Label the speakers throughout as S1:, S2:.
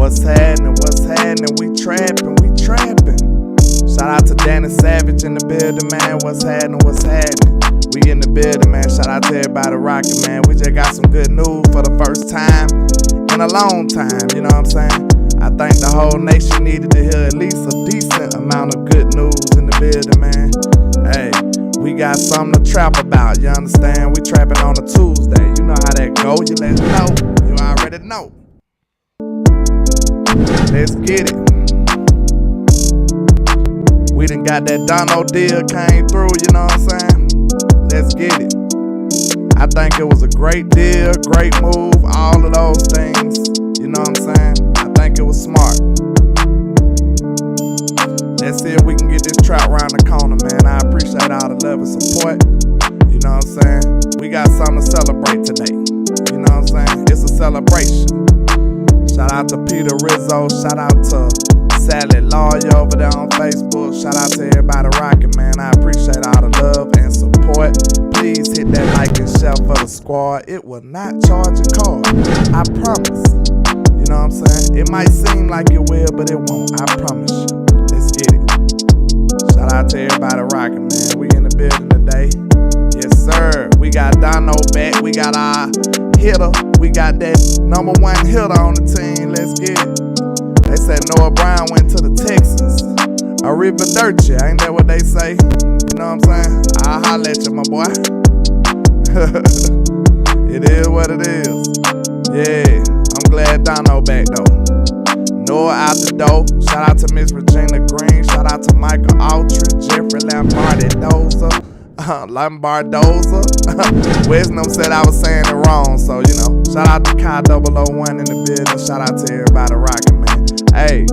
S1: What's happening? We trapping. Shout out to Danny Savage in the building, man. What's happening? We in the building, man. Shout out to everybody rocking, man. We just got some good news for the first time in a long time, you know what I'm saying? I think the whole nation needed to hear at least a decent amount of good news in the building, man. Hey, we got something to trap about, you understand? We trapping on a Tuesday. You know how that go. You let me know. You already know. Let's get it. We done got that Dono deal came through, you know what I'm saying? Let's get it. I think it was a great deal, great move, all of those things, you know what I'm saying? I think it was smart. Let's see if we can get this trap around the corner, man. I appreciate all the love and support, you know what I'm saying? We got something to celebrate today, you know what I'm saying? It's a celebration. Shout out to Peter Rizzo, shout out to Sally Lawyer over there on Facebook. Shout out to everybody rocking, man. I appreciate all the love and support. Please hit that like and share for the squad. It will not charge a card, I promise. You know what I'm saying? It might seem like it will, but it won't, I promise you. Let's get it. Shout out to everybody rocking, man. We in the building today. Yes, sir. We got Dono back. We got our hitter. We got that #1 hitter on the team. Let's get it. They said Noah Brown went to the Texans. Arrivederci, ain't that what they say? You know what I'm saying? I'll holler at you, my boy. It is what it is. Yeah, I'm glad Dono back though. Noah out the door. Shout out to Miss Regina Green. Shout out to Michael Aldridge, Jeffrey Lambardoza. Wisdom said I was saying it wrong, so you know. Shout out to Kai 001 in the building. Shout out to everybody rocking, man. Hey,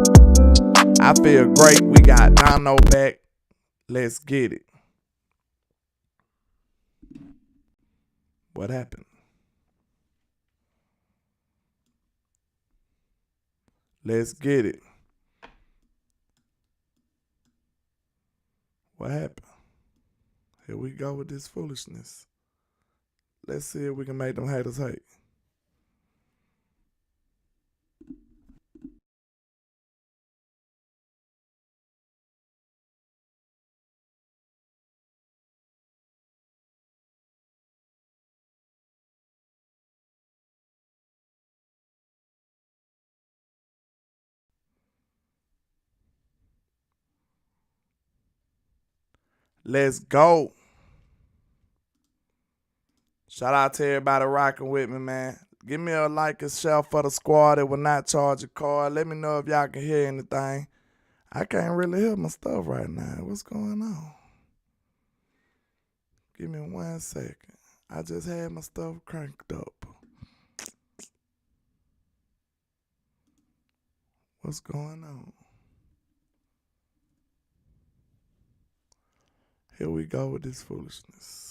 S1: I feel great. We got Dono back. Let's get it. What happened? Let's get it. What happened? Here we go with this foolishness. Let's see if we can make them haters hate. Let's go. Shout out to everybody rocking with me, man. Give me a like and share for the squad. It will not charge a card. Let me know if y'all can hear anything. I can't really hear my stuff right now. What's going on? Give me 1 second. I just had my stuff cranked up. What's going on? Here we go with this foolishness.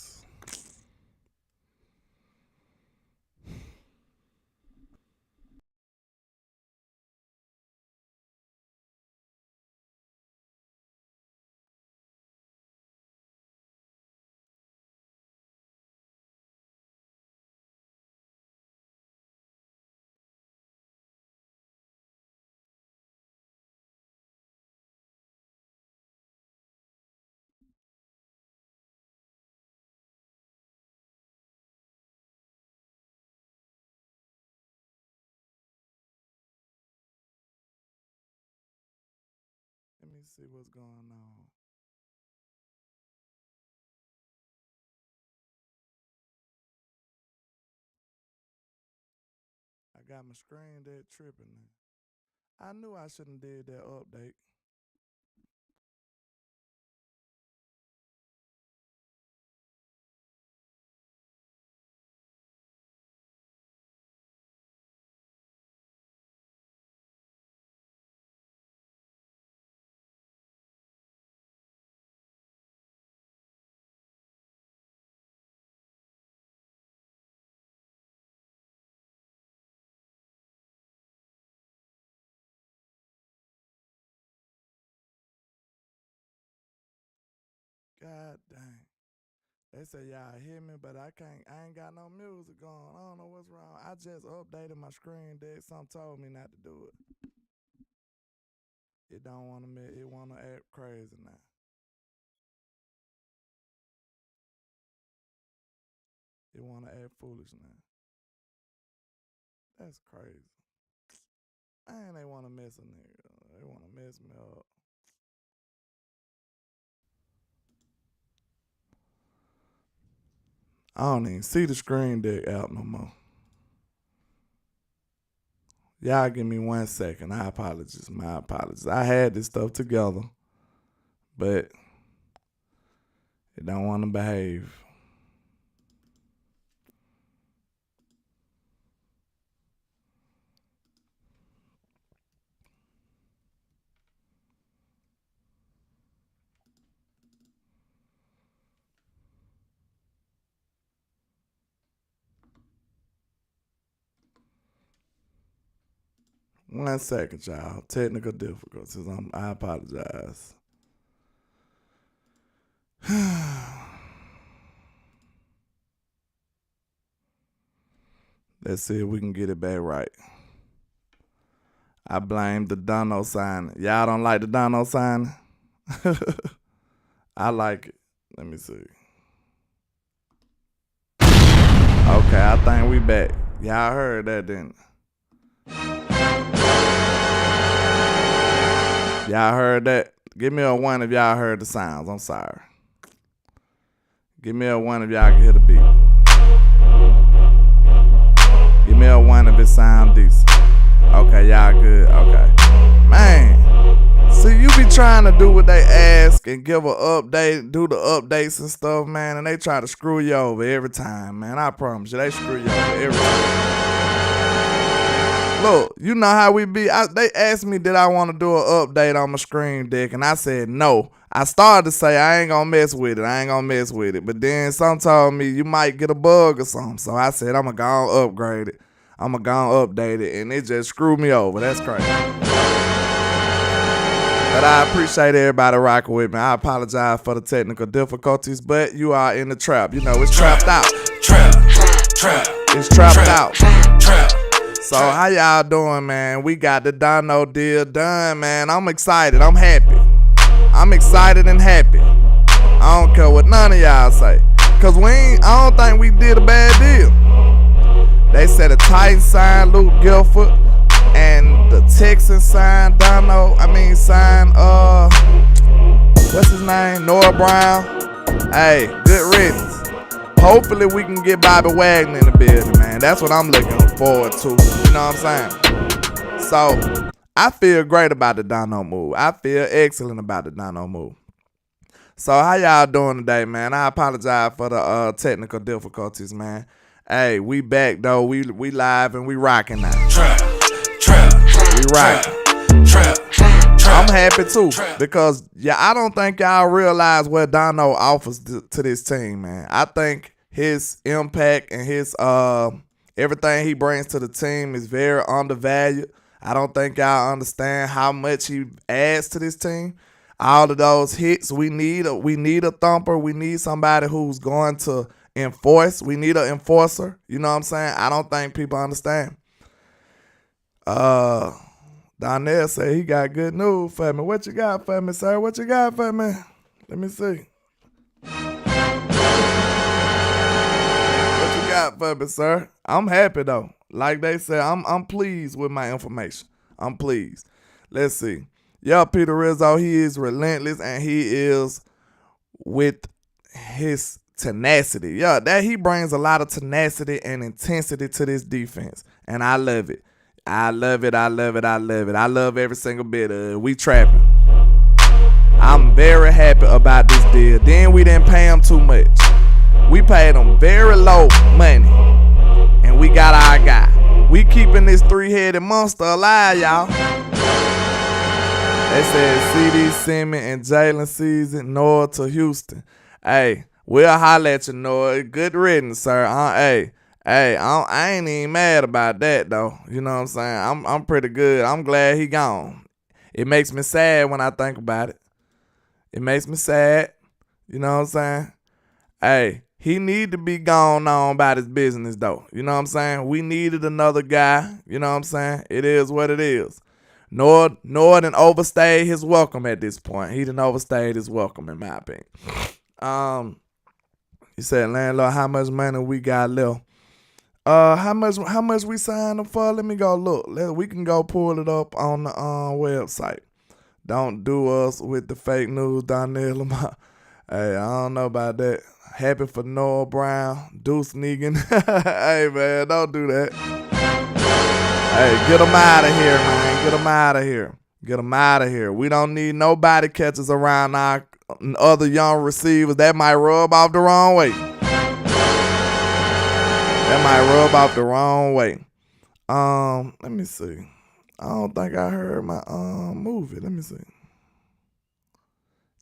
S1: Let me see what's going on. I got my screen dead tripping now. I knew I shouldn't did that update. God dang. They say y'all hear me, but I ain't got no music going. I don't know what's wrong. I just updated my screen deck. Something told me not to do it. It don't want to. It want to act crazy now. It want to act foolish now. That's crazy. Man, they want to mess a nigga. They want to mess me up. I don't even see the screen deck out no more. Y'all give me 1 second. I apologize. My apologies. I had this stuff together, but it don't want to behave. One second, y'all. Technical difficulties. I apologize. Let's see if we can get it back right. I blame the Dono sign. Y'all don't like the Dono sign? I like it. Let me see. Okay, I think we back. Y'all heard that, didn't y'all heard that? Give me a 1 if y'all heard the sounds. I'm sorry. Give me a 1 if y'all can hear the beat. Give me a 1 if it sound decent. Okay, y'all good. Okay. Man, see, you be trying to do what they ask and give an update, do the updates and stuff, man, and they try to screw you over every time, man. I promise you, they screw you over every time. Look, you know how we be. They asked me, did I want to do an update on my screen deck, and I said no. I started to say I ain't gonna mess with it. But then some told me you might get a bug or something. So I said I'm gonna go upgrade it. I'm gonna go update it, and it just screwed me over. That's crazy. But I appreciate everybody rocking with me. I apologize for the technical difficulties, but you are in the trap. You know, it's trapped out. It's trapped out. So how y'all doing, man? We got the Dono deal done, man. I'm excited. I'm happy. I'm excited and happy. I don't care what none of y'all say. Cause I don't think we did a bad deal. They said the Titans signed Luke Gilford and the Texans signed what's his name? Noah Brown. Hey, good riddance. Hopefully we can get Bobby Wagner in the building, man. That's what I'm looking forward to. You know what I'm saying? So I feel great about the Dono move. I feel excellent about the Dono move. So how y'all doing today, man? I apologize for the technical difficulties, man. Hey, we back though. We live and we rocking now. We rocking. I'm happy too because I don't think y'all realize what Dono offers to this team, man. I think his impact and his everything he brings to the team is very undervalued. I don't think y'all understand how much he adds to this team. All of those hits, we need a thumper. We need somebody who's going to enforce. We need an enforcer. You know what I'm saying? I don't think people understand. Donnell said he got good news for me. What you got for me, sir? What you got for me? Let me see. What you got for me, sir? I'm happy though. Like they said, I'm pleased with my information. I'm pleased. Let's see. Yeah, Peter Rizzo, he is relentless and he is with his tenacity. Yeah, that he brings a lot of tenacity and intensity to this defense. And I love it. I love it. I love every single bit of it. We trapping. I'm very happy about this deal. Then we didn't pay him too much. We paid him very low money. And we got our guy. We keeping this three-headed monster alive, y'all. They said CD Simmons and Jalen Season, Noah to Houston. Hey, we'll holler at you, Noah. Good riddance, sir. I ain't even mad about that though. You know what I'm saying? I'm pretty good. I'm glad he gone. It makes me sad when I think about it. It makes me sad. You know what I'm saying? Hey, he need to be gone on about his business though. You know what I'm saying? We needed another guy. You know what I'm saying? It is what it is. Noah done overstayed his welcome at this point. He done overstayed his welcome, in my opinion. He said, landlord, how much money we got left? How much we signed up for? Let me go look. We can go pull it up on the website. Don't do us with the fake news, Donnell. Hey, I don't know about that. Happy for Noah Brown, Deuce Negan. Hey, man, don't do that. Hey, get them out of here, man. Get them out of here. Get them out of here. We don't need nobody catches around our other young receivers. That might rub off the wrong way. That might rub off the wrong way. Let me see. I don't think I heard my movie. Let me see.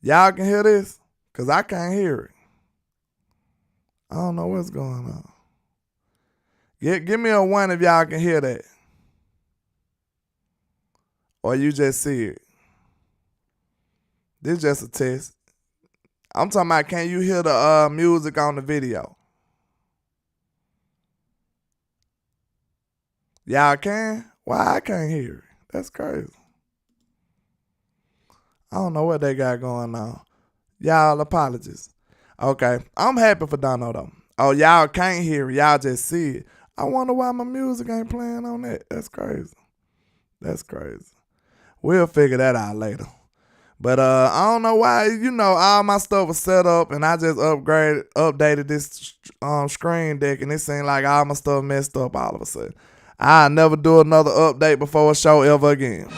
S1: Y'all can hear this? Because I can't hear it. I don't know what's going on. Give me a 1 if y'all can hear that. Or you just see it. This is just a test. I'm talking about, can you hear the music on the video? Y'all can? Why I can't hear it? That's crazy. I don't know what they got going on. Y'all apologies. Okay, I'm happy for Dono though. Oh, y'all can't hear it. Y'all just see it. I wonder why my music ain't playing on that. That's crazy. That's crazy. We'll figure that out later. But I don't know why, all my stuff was set up and I just updated this screen deck and it seemed like all my stuff messed up all of a sudden. I'll never do another update before a show ever again.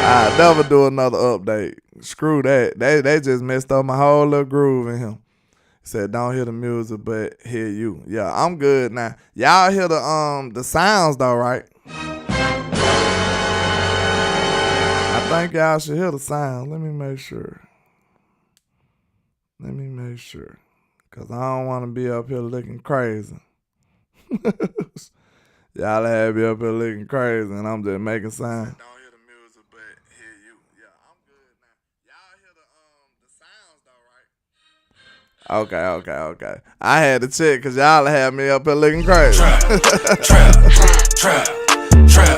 S1: I'll never do another update. Screw that. They just messed up my whole little groove in him. He said, don't hear the music, but hear you. Yeah, I'm good now. Y'all hear the sounds though, right? I think y'all should hear the sounds. Let me make sure. Because I don't want to be up here looking crazy. Y'all have me up here looking crazy and I'm just making sound. Don't hear the music, but hear you. Yeah, I'm good now. Y'all hear the sounds though, right? Okay. I had to check because y'all have me up here looking crazy.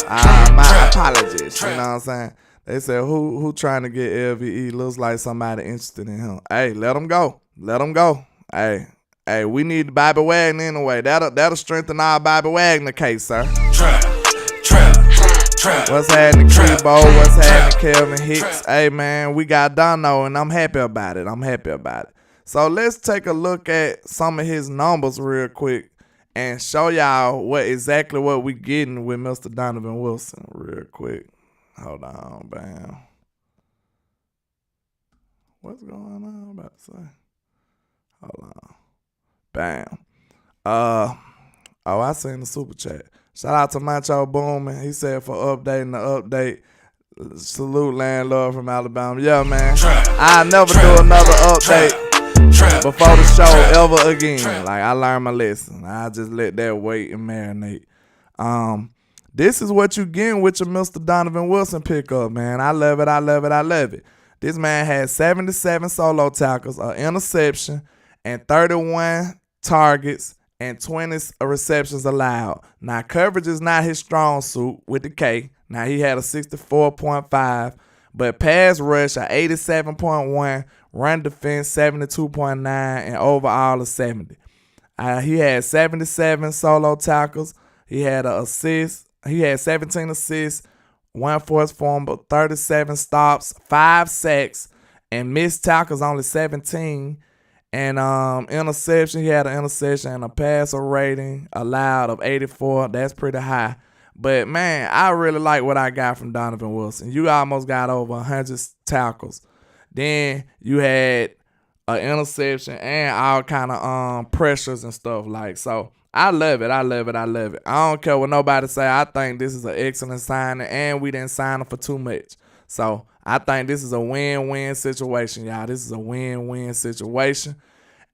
S1: My apologies. You know what I'm saying? They said, who trying to get LVE? Looks like somebody interested in him. Hey, let him go. Hey, we need Bobby Wagner anyway. That'll strengthen our Bobby Wagner case, sir. What's happening, Krebo? What's happening, Kelvin Hicks? Hey, man, we got Dono, and I'm happy about it. So let's take a look at some of his numbers real quick and show y'all exactly what we getting with Mr. Donovan Wilson real quick. Hold on, bam. What's going on? I'm about to say. Hold on. Bam. I seen the super chat. Shout out to Macho Boomin. He said for updating the update. Salute landlord from Alabama. Yeah, man. I'll never do another update before the show ever again. Like, I learned my lesson. I just let that wait and marinate. This is what you getting with your Mr. Donovan Wilson pickup, man. I love it. This man had 77 solo tackles, an interception, and 31 targets and 20 receptions allowed. Now, coverage is not his strong suit with the K. Now, he had a 64.5, but pass rush a 87.1, run defense 72.9, and overall a 70. He had 77 solo tackles. He had an assist. He had 17 assists, 1 forced fumble, 37 stops, 5 sacks, and missed tackles only 17. And interception, he had an interception and a passer rating allowed of 84. That's pretty high. But, man, I really like what I got from Donovan Wilson. You almost got over 100 tackles. Then you had an interception and all kind of pressures and stuff like. So, I love it. I don't care what nobody say. I think this is an excellent signing, and we didn't sign him for too much. So, I think this is a win-win situation, y'all. This is a win-win situation.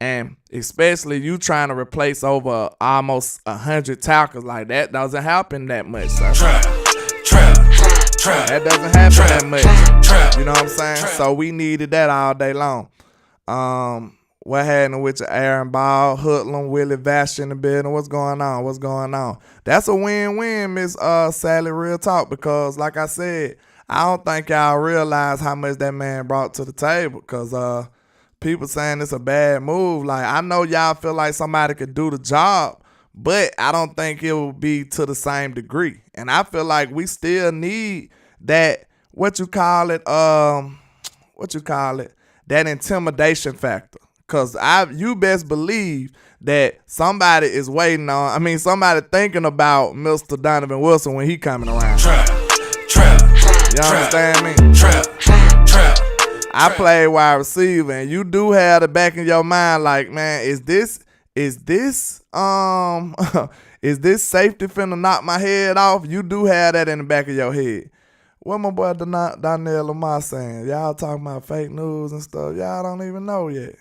S1: And especially you trying to replace over almost 100 tackles. Like, that doesn't happen that much, sir. That doesn't happen that much. You know what I'm saying? So we needed that all day long. What happened with your Aaron Ball, Hoodlum, Willie Vash in the building? What's going on? What's going on? That's a win-win, Miss Sally, real talk, because like I said, I don't think y'all realize how much that man brought to the table, because people saying it's a bad move. Like, I know y'all feel like somebody could do the job, but I don't think it will be to the same degree. And I feel like we still need that, that intimidation factor. Because you best believe that somebody is waiting on, somebody thinking about Mr. Donovan Wilson when he coming around.
S2: Trap.
S1: You understand me?
S2: Trap.
S1: I play wide receiver, and you do have the back in your mind, like, man, is this safety finna knock my head off? You do have that in the back of your head. What my boy Donnell Lamar saying? Y'all talking about fake news and stuff. Y'all don't even know yet.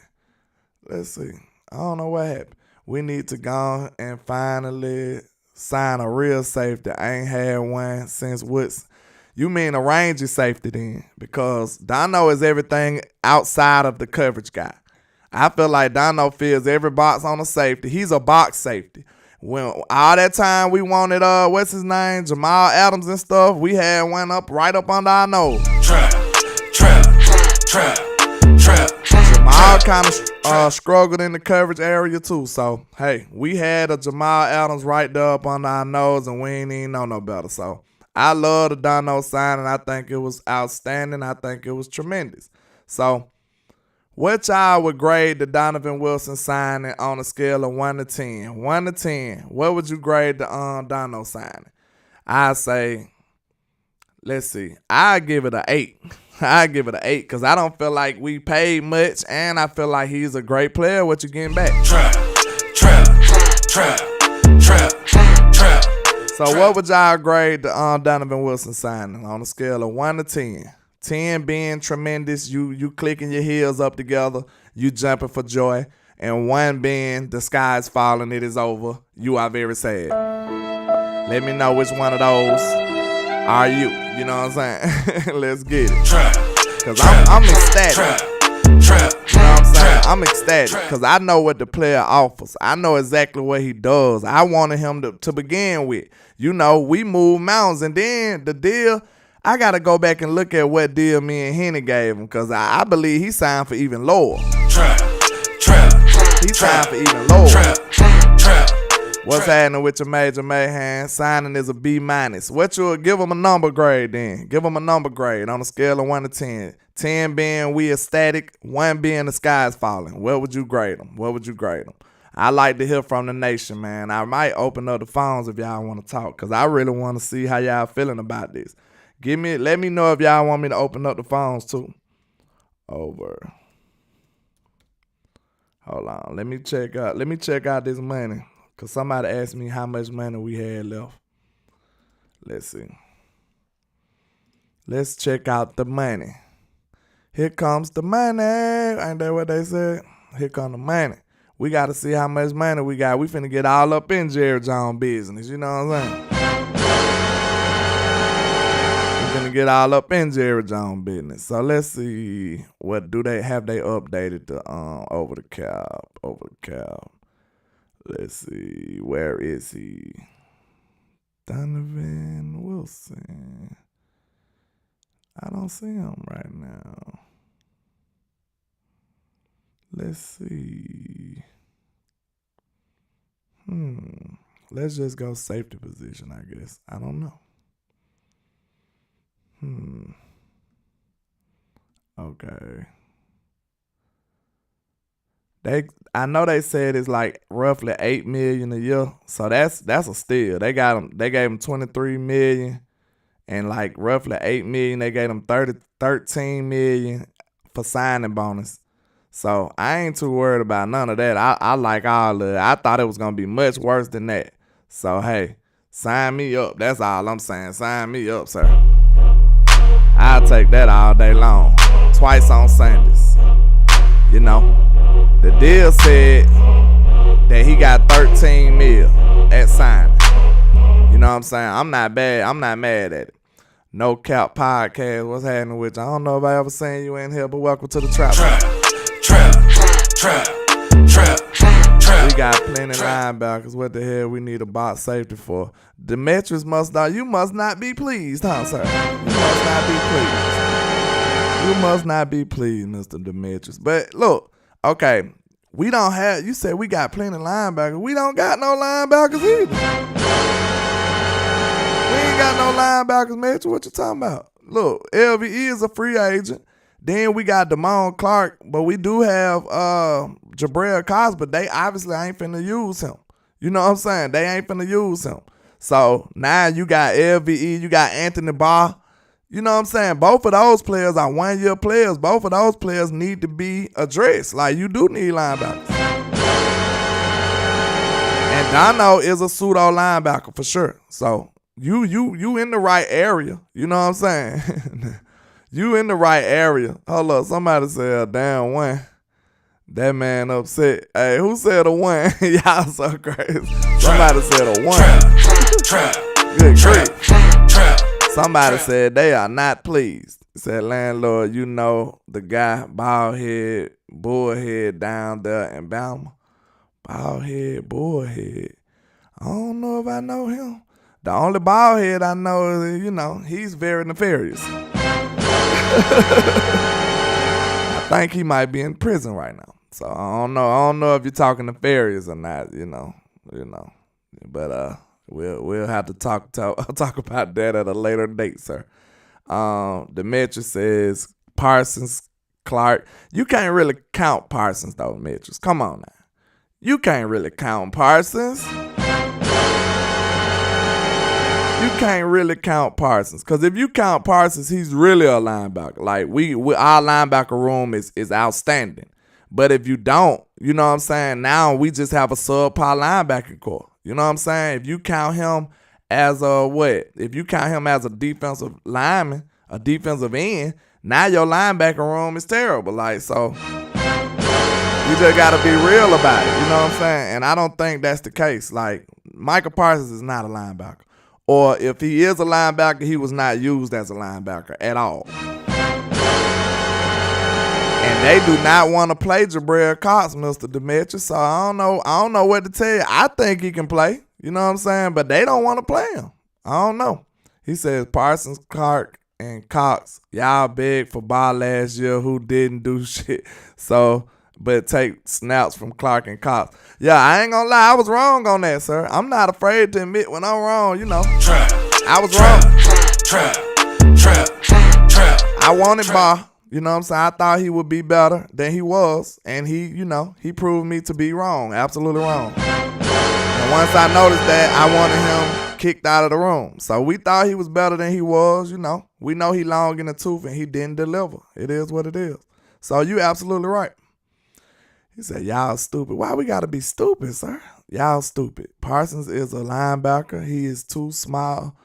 S1: Let's see. I don't know what happened. We need to go and finally sign a real safety. I ain't had one since Woods. You mean a Ranger safety then? Because Dono is everything outside of the coverage guy. I feel like Dono fills every box on a safety. He's a box safety. When all that time we wanted what's his name, Jamal Adams and stuff, we had one right up under our nose.
S2: Trap.
S1: Jamal kind of struggled in the coverage area too. So hey, we had a Jamal Adams right there up under our nose, and we ain't even know no better. So I love the Dono signing. I think it was outstanding. I think it was tremendous. So what y'all would grade the Donovan Wilson signing on a scale of 1 to 10? 1 to 10. What would you grade the Dono signing? I say, let's see. I give it an 8. I give it an 8 because I don't feel like we paid much, and I feel like he's a great player. What you getting back?
S2: Trap.
S1: So what would y'all grade the Donovan Wilson signing on a scale of 1 to 10? 10 being tremendous, you clicking your heels up together, you jumping for joy, and 1 being the sky's falling, it is over, you are very sad. Let me know which one of those are you. You know what I'm saying? Let's get it. Because I'm ecstatic. You know what I'm saying? I'm ecstatic because I know what the player offers. I know exactly what he does. I wanted him to begin with. You know, we moved mountains, and then the deal, I got to go back and look at what deal me and Henny gave him because I believe he signed for even lower. He signed for even lower. What's happening with your Major Mayhem? Signing is a B-. What you give him a number grade then? Give him a number grade on a scale of 1 to 10. 10 being we ecstatic, 1 being the sky's falling. What would you grade him? What would you grade him? I like to hear from the nation, man. I might open up the phones if y'all want to talk because I really want to see how y'all feeling about this. Let me know if y'all want me to open up the phones too. Over. Hold on. Let me check out this money. Cause somebody asked me how much money we had left. Let's see. Let's check out the money. Here comes the money. Ain't that what they said? Here come the money. We got to see how much money we got. We finna get all up in Jerry Jones business. You know what I'm saying? We finna get all up in Jerry Jones business. So let's see. What do they have? They updated the over the cap. Let's see. Where is he? Donovan Wilson. I don't see him right now. Let's see. Let's just go safety position, I guess. I don't know. Okay. I know they said it's like roughly $8 million a year, so that's a steal. They gave him $23 million, and like roughly $8 million. They gave him $13 million for signing bonus. So I ain't too worried about none of that. I like all of it. I thought it was gonna be much worse than that. So hey, sign me up. That's all I'm saying. Sign me up, sir. I'll take that all day long. Twice on Sundays. You know. The deal said that he got $13 million at signing. You know what I'm saying? I'm not mad at it. No Cap Podcast. What's happening with you? I don't know if I ever seen you in here, but welcome to the trap.
S2: Trap.
S1: We got plenty linebackers. What the hell we need a box safety for? Demetrius you must not be pleased, huh, sir? You must not be pleased. You must not be pleased, Mr. Demetrius. But look, okay, we don't have, you said we got plenty linebackers. We don't got no linebackers either. We ain't got no linebackers, Mitchell. What you talking about? Look, LVE is a free agent. Then we got Damone Clark, but we do have Jabril Cox, but they obviously ain't finna use him. You know what I'm saying? They ain't finna use him. So now you got LVE, you got Anthony Barr. You know what I'm saying? Both of those players are 1 year players. Both of those players need to be addressed. Like, you do need linebackers. And Dono is a pseudo linebacker for sure. So you in the right area. You know what I'm saying? You in the right area. Hold up, somebody said a damn one. That man upset. Hey, who said a one? Y'all so crazy. Somebody said a one. Good grief. Somebody said they are not pleased. Said, landlord, you know the guy, bald head, bullhead down there in Bama. Bald head, bullhead. I don't know if I know him. The only bald head I know is, you know, he's very nefarious. I think he might be in prison right now. So I don't know if you're talking nefarious or not, you know. But we'll have to talk about that at a later date, sir. Demetrius says Parsons, Clark. You can't really count Parsons though, Demetrius. Come on now. You can't really count Parsons. You can't really count Parsons. Because if you count Parsons, he's really a linebacker. Like, our linebacker room is outstanding. But if you don't, you know what I'm saying, now we just have a subpar linebacking core. You know what I'm saying? If you count him as if you count him as a defensive lineman, a defensive end, now your linebacker room is terrible. Like, so we just got to be real about it. You know what I'm saying? And I don't think that's the case. Like, Michael Parsons is not a linebacker. Or if he is a linebacker, he was not used as a linebacker at all. And they do not want to play Jabril Cox, Mr. Demetrius. So I don't know what to tell you. I think he can play. You know what I'm saying? But they don't want to play him. I don't know. He says Parsons, Clark, and Cox, y'all big for ball last year who didn't do shit. So, but take snaps from Clark and Cox. Yeah, I ain't gonna lie, I was wrong on that, sir. I'm not afraid to admit when I'm wrong, you know. I was wrong. I wanted Barr. You know what I'm saying? I thought he would be better than he was. And he proved me to be wrong. Absolutely wrong. And once I noticed that, I wanted him kicked out of the room. So we thought he was better than he was, you know. We know he long in the tooth and he didn't deliver. It is what it is. So you absolutely right. He said, y'all stupid. Why we got to be stupid, sir? Y'all stupid. Parsons is a linebacker. He is too small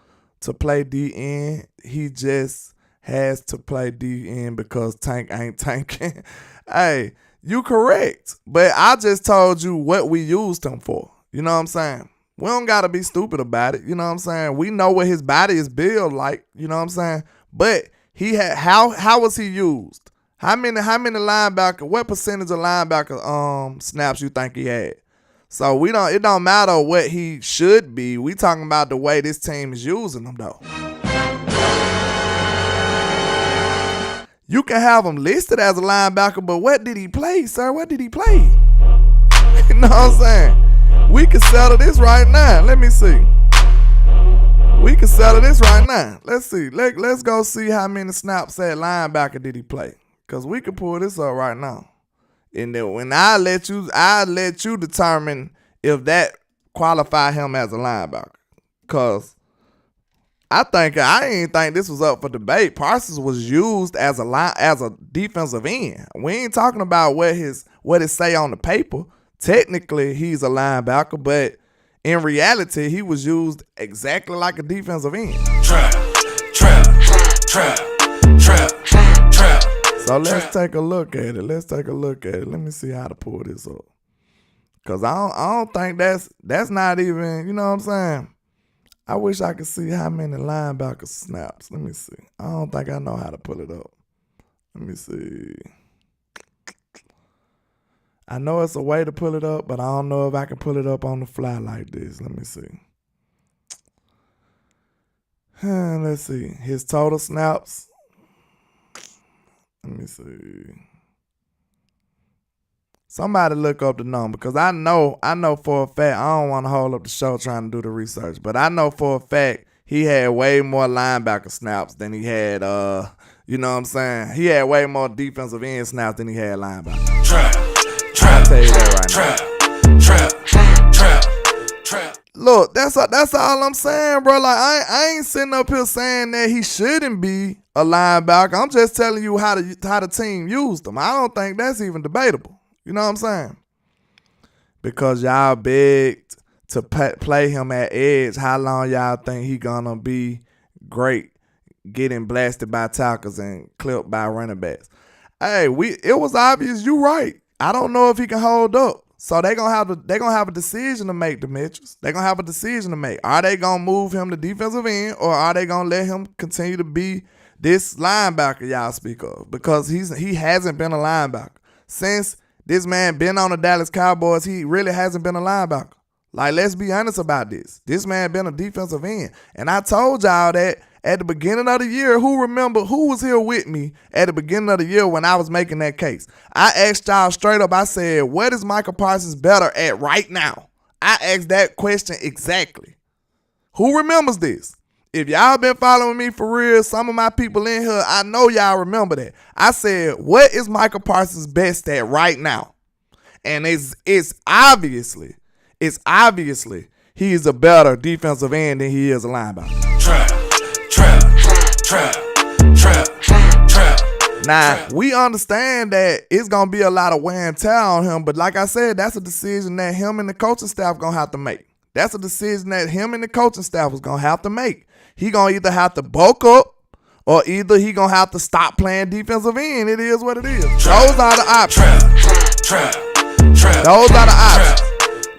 S1: to play D-end. He just has to play D-end because Tank ain't tanking. Hey, you correct. But I just told you what we used him for. You know what I'm saying? We don't got to be stupid about it. You know what I'm saying? We know what his body is built like. You know what I'm saying? But he had how was he used? How many linebacker, what percentage of linebacker snaps you think he had? So it don't matter what he should be. We talking about the way this team is using him though. You can have him listed as a linebacker, but what did he play, sir? What did he play? You know what I'm saying? We can settle this right now. Let me see. We can settle this right now. Let's see. Let's go see how many snaps at linebacker did he play. Because we can pull this up right now. And then when I let you determine if that qualify him as a linebacker. Because I didn't think this was up for debate. Parsons was used as a defensive end. We ain't talking about what it say on the paper. Technically, he's a linebacker, but in reality, he was used exactly like a defensive end. Trap. So let's take a look at it. Let me see how to pull this up. Cause I don't think that's not even, you know what I'm saying? I wish I could see how many linebacker snaps. Let me see. I don't think I know how to pull it up. Let me see. I know it's a way to pull it up, but I don't know if I can pull it up on the fly like this. Let me see. Let's see. His total snaps. Let me see. Somebody look up the number, because I know for a fact, I don't want to hold up the show trying to do the research, but I know for a fact he had way more linebacker snaps than he had, you know what I'm saying? He had way more defensive end snaps than he had linebacker. I'll tell you that right now. Look, that's all I'm saying, bro. Like, I ain't sitting up here saying that he shouldn't be a linebacker. I'm just telling you how the team used him. I don't think that's even debatable. You know what I'm saying? Because y'all begged to play him at edge. How long y'all think he gonna be great getting blasted by tackles and clipped by running backs? Hey, it was obvious. You right. I don't know if he can hold up. So they gonna have a decision to make, Demetrius. They gonna have a decision to make. Are they gonna move him to defensive end, or are they gonna let him continue to be this linebacker y'all speak of? Because he hasn't been a linebacker since this man been on the Dallas Cowboys. He really hasn't been a linebacker. Like, let's be honest about this. This man been a defensive end. And I told y'all that at the beginning of the year. Who was here with me at the beginning of the year when I was making that case? I asked y'all straight up, I said, what is Michael Parsons better at right now? I asked that question exactly. Who remembers this? If y'all been following me for real, some of my people in here, I know y'all remember that. I said, what is Michael Parsons best at right now? And it's obviously he is a better defensive end than he is a linebacker. Trap. Now, we understand that it's going to be a lot of wear and tear on him, but like I said, that's a decision that him and the coaching staff going to have to make. That's a decision that him and the coaching staff is going to have to make. He going to either have to bulk up, or either he going to have to stop playing defensive end. It is what it is. Those are the options. Those are the options.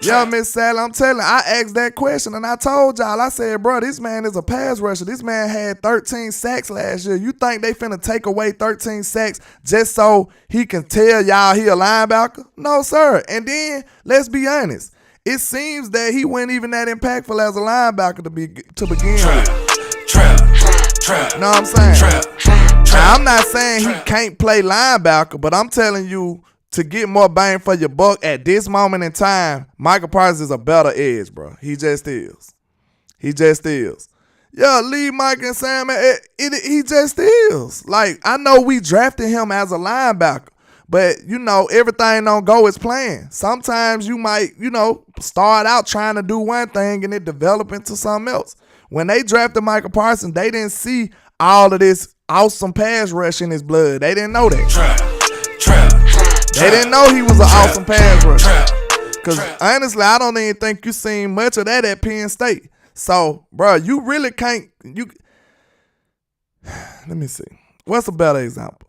S1: Yeah, Miss Sally, I'm telling you, I asked that question and I told y'all, I said, bro, this man is a pass rusher. This man had 13 sacks last year. You think they finna take away 13 sacks just so he can tell y'all he a linebacker? No, sir. And then, let's be honest, it seems that he wasn't even that impactful as a linebacker to begin with. You know what I'm saying? Now, I'm not saying he can't play linebacker, but I'm telling you, to get more bang for your buck at this moment in time, Michael Parsons is a better edge, bro. He just is. He just is. Yeah, Lee, Mike, and Sam, he just is. Like, I know we drafted him as a linebacker, but, you know, everything don't go as planned. Sometimes you might, you know, start out trying to do one thing and it develop into something else. When they drafted Michael Parsons, they didn't see all of this awesome pass rush in his blood. They didn't know that. They didn't know he was an awesome pass rusher. Because honestly, I don't even think you seen much of that at Penn State. So, bro, you really can't. Let me see. What's a better example?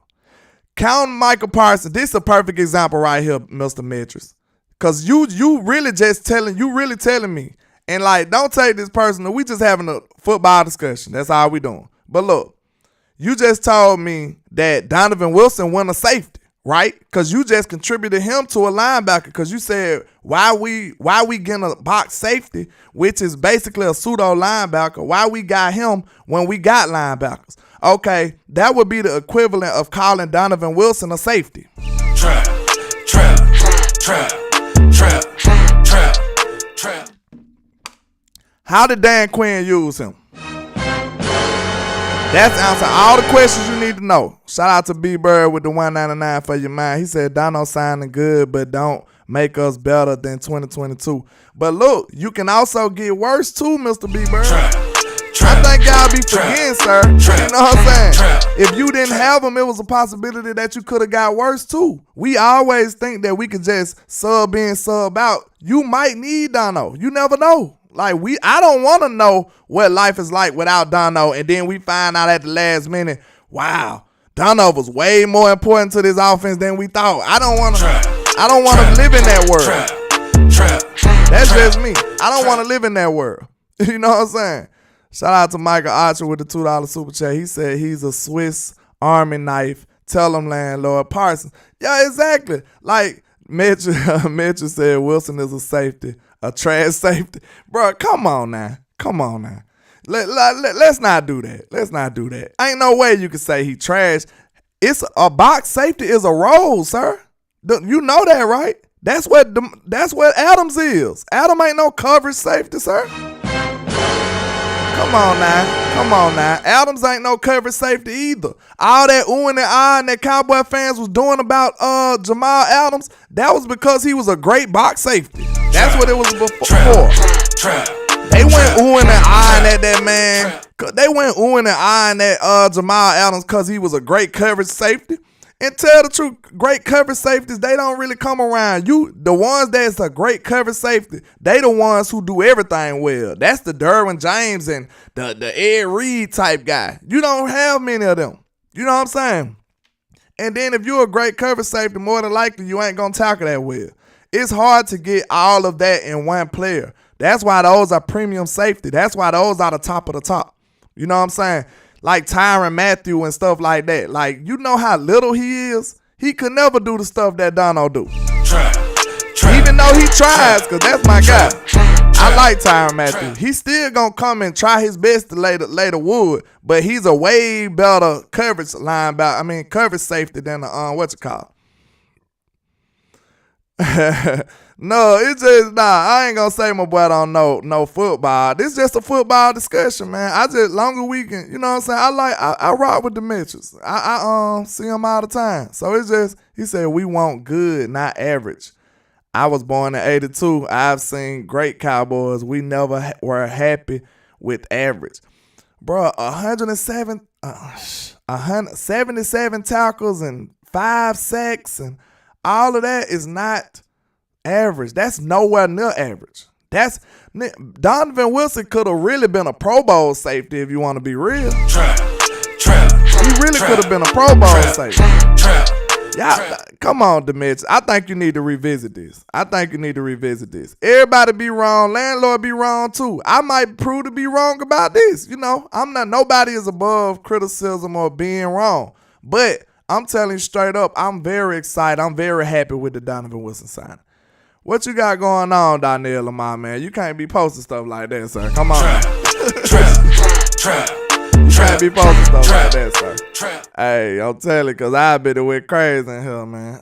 S1: Count Michael Parsons. This is a perfect example right here, Mr. Metris. Because you really telling me. And, like, don't take this personal. We just having a football discussion. That's all we doing. But look, you just told me that Donovan Wilson won a safety. Right? Because you just contributed him to a linebacker because you said, why we getting a box safety, which is basically a pseudo linebacker, why we got him when we got linebackers? Okay, that would be the equivalent of calling Donovan Wilson a safety. Trap. How did Dan Quinn use him? That's answering all the questions you need to know. Shout out to B-Bird with the $1.99 for your mind. He said, Dono sounding good, but don't make us better than 2022. But look, you can also get worse too, Mr. B-Bird. I think y'all be forgetting, sir. You know what I'm saying? If you didn't have him, it was a possibility that you could have got worse too. We always think that we could just sub in, sub out. You might need Dono. You never know. Like, I don't want to know what life is like without Dono, and then we find out at the last minute, wow, Dono was way more important to this offense than we thought. I don't want to live in that world. That's just me. I don't want to live in that world. You know what I'm saying? Shout out to Michael Archer with the $2 super chat. He said he's a Swiss Army knife. Tell him, landlord Parsons. Yeah, exactly. Like, Mitchell said Wilson is a safety, a trash safety. Bro, come on now. Let's not do that. Let's not do that. Ain't no way you can say he trash. It's a box safety is a role, sir. You know that, right? That's what Adams is. Adam ain't no coverage safety, sir. Come on now. Adams ain't no coverage safety either. All that oohing and ahhing that Cowboy fans was doing about Jamal Adams, that was because he was a great box safety. That's what it was before. They went oohing and eyeing at that man. They went oohing and eyeing at Jamal Adams because he was a great coverage safety. And tell the truth, great coverage safeties, they don't really come around. The ones that's a great coverage safety, they the ones who do everything well. That's the Derwin James and the Ed Reed type guy. You don't have many of them. You know what I'm saying? And then if you're a great coverage safety, more than likely you ain't going to tackle that well. It's hard to get all of that in one player. That's why those are premium safety. That's why those are the top of the top. You know what I'm saying? Like Tyrann Mathieu and stuff like that. Like, you know how little he is? He could never do the stuff that Dono do. Even though he tries, because that's my guy. I like Tyrann Mathieu. He's still going to come and try his best to lay the wood, but he's a way better coverage coverage safety than the, No, it's just I ain't gonna say my boy don't know no football. This is just a football discussion, man. I just longer weekend, you know what I'm saying? I rock with the Mitchells. I see them all the time. So it's just he said we want good, not average. I was born in '82. I've seen great Cowboys. We never were happy with average, bro. 177 tackles and 5 sacks and all of that is not average. That's nowhere near average. Donovan Wilson could have really been a Pro Bowl safety if you want to be real. He really could have been a Pro Bowl safety. Y'all, come on, Demetri. I think you need to revisit this. Everybody be wrong. Landlord be wrong too. I might prove to be wrong about this. You know, nobody is above criticism or being wrong. But I'm telling you straight up, I'm very excited. I'm very happy with the Donovan Wilson signing. What you got going on, Donnell Lamar, man? You can't be posting stuff like that, sir. Come on. You can't be posting stuff like that, sir. Hey, I'm telling you, because I been went crazy in here, man.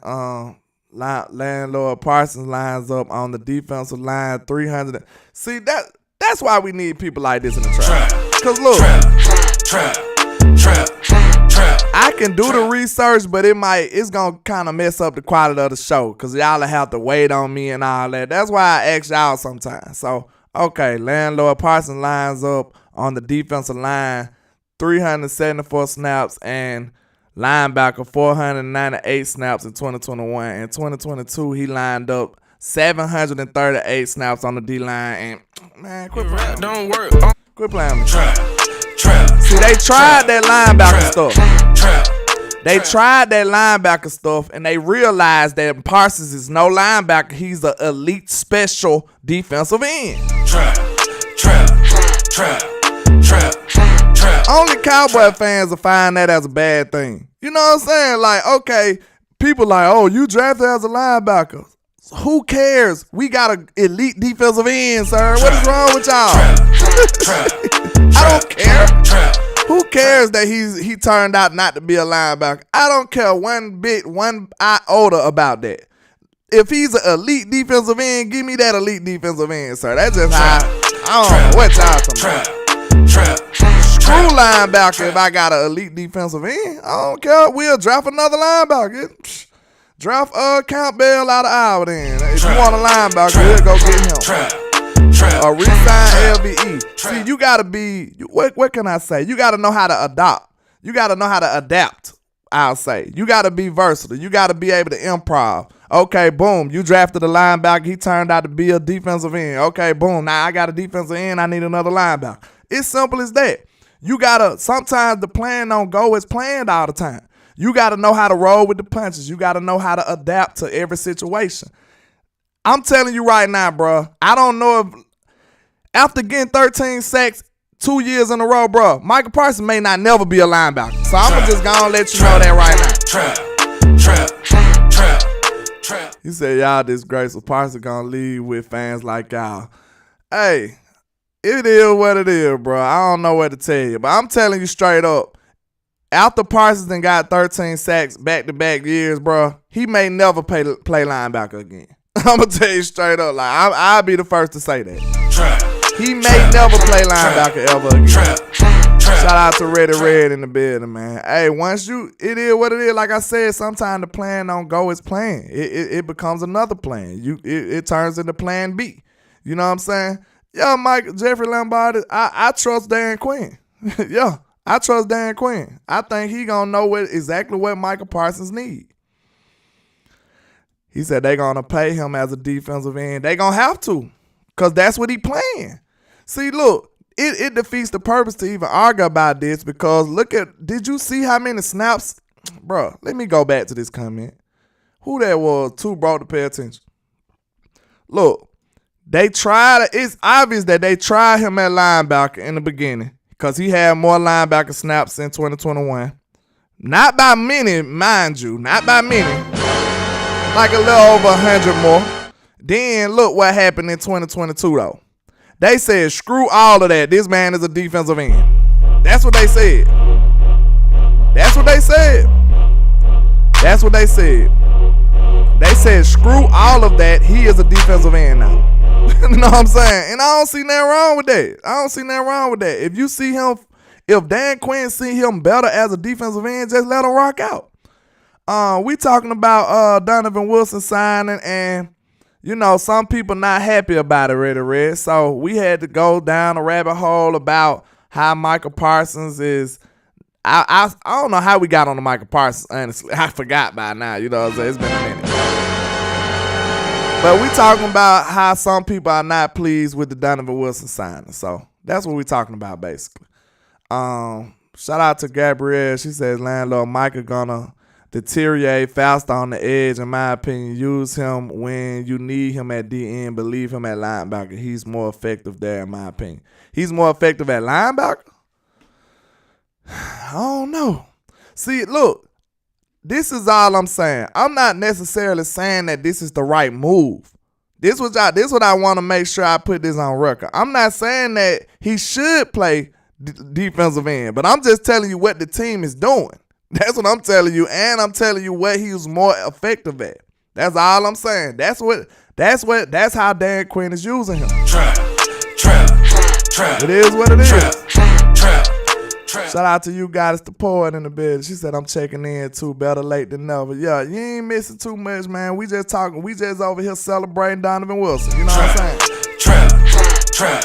S1: Landlord Parsons lines up on the defensive line, 300. See, that's why we need people like this in the trap. Because, look. I can do the research, but it's gonna kind of mess up the quality of the show because y'all have to wait on me and all that. That's why I ask y'all sometimes. So, okay, Landlord Parsons lines up on the defensive line, 374 snaps, and linebacker 498 snaps in 2021. In 2022, he lined up 738 snaps on the D-line. And, man, quit playing. Don't work. Quit playing me. See, they tried that linebacker stuff. And they realized that Parsons is no linebacker. He's an elite special defensive end. Only Cowboy fans will find that as a bad thing. You know what I'm saying? Like, okay, people like, oh, you drafted as a linebacker. Who cares? We got an elite defensive end, sir. What is wrong with y'all? I don't care. Who cares that he turned out not to be a linebacker? I don't care one iota about that. If he's an elite defensive end, give me that elite defensive end, sir. That's just how I don't know what y'all talking about. Screw linebacker if I got an elite defensive end. I don't care. We'll draft another linebacker. Draft Campbell out of Iowa then. If you want a linebacker, we'll go get him. Resign LVE. See, you got to be, what can I say? You got to know how to adopt. You got to know how to adapt, I'll say. You got to be versatile. You got to be able to improv. Okay, boom. You drafted a linebacker. He turned out to be a defensive end. Okay, boom. Now I got a defensive end. I need another linebacker. It's simple as that. You got to, sometimes the plan don't go as planned all the time. You got to know how to roll with the punches. You got to know how to adapt to every situation. I'm telling you right now, bro, I don't know if after getting 13 sacks 2 years in a row, bro, Michael Parsons may not never be a linebacker. So I'm going to just go and let you know that right now. He said, y'all disgraceful. Parsons gonna leave with fans like y'all. Hey, it is what it is, bro. I don't know what to tell you. But I'm telling you straight up, after Parsons done got 13 sacks back-to-back years, bro, he may never play linebacker again. I'm going to tell you straight up. Like, I'll be the first to say that. He may never play linebacker ever again. Shout out to Reddy Red in the building, man. Hey, it is what it is. Like I said, sometimes the plan don't go as planned. It becomes another plan. It turns into plan B. You know what I'm saying? Yeah, Jeffrey Lombardi, I trust Dan Quinn. Yeah, I trust Dan Quinn. I think he gonna know exactly what Michael Parsons need. He said they gonna pay him as a defensive end. They gonna have to, because that's what he playing. See, look, it defeats the purpose to even argue about this, because did you see how many snaps? Bro, let me go back to this comment. Who that was? Too broke to pay attention. Look, it's obvious that they tried him at linebacker in the beginning, because he had more linebacker snaps in 2021. Not by many, mind you. Not by many. Like a little over 100 more. Then look what happened in 2022, though. They said, screw all of that. This man is a defensive end. That's what they said. That's what they said. That's what they said. They said, screw all of that. He is a defensive end now. You know what I'm saying? And I don't see nothing wrong with that. I don't see nothing wrong with that. If you see him, if Dan Quinn see him better as a defensive end, just let him rock out. We talking about Donovan Wilson signing, and you know, some people not happy about it, Red. So we had to go down a rabbit hole about how Michael Parsons is. I don't know how we got on the Michael Parsons, honestly. I forgot by now, you know what I'm saying? It's been a minute. But we talking about how some people are not pleased with the Donovan Wilson signing. So that's what we talking about, basically. Shout out to Gabrielle. She says, landlord Micah gonna deteriorate faster on the edge, in my opinion. Use him when you need him at DN, but leave him at linebacker. He's more effective there, in my opinion. He's more effective at linebacker? I don't know. See, look, this is all I'm saying. I'm not necessarily saying that this is the right move. This what I want to make sure I put this on record. I'm not saying that he should play defensive end, but I'm just telling you what the team is doing. That's what I'm telling you, and I'm telling you what he was more effective at. That's all I'm saying. That's how Dan Quinn is using him. Trap. It is what it is. Shout out to you guys, the poet in the bed. She said I'm checking in too. Better late than never. Yeah, you ain't missing too much, man. We just talking. We just over here celebrating Donovan Wilson. You know what I'm saying? Trap.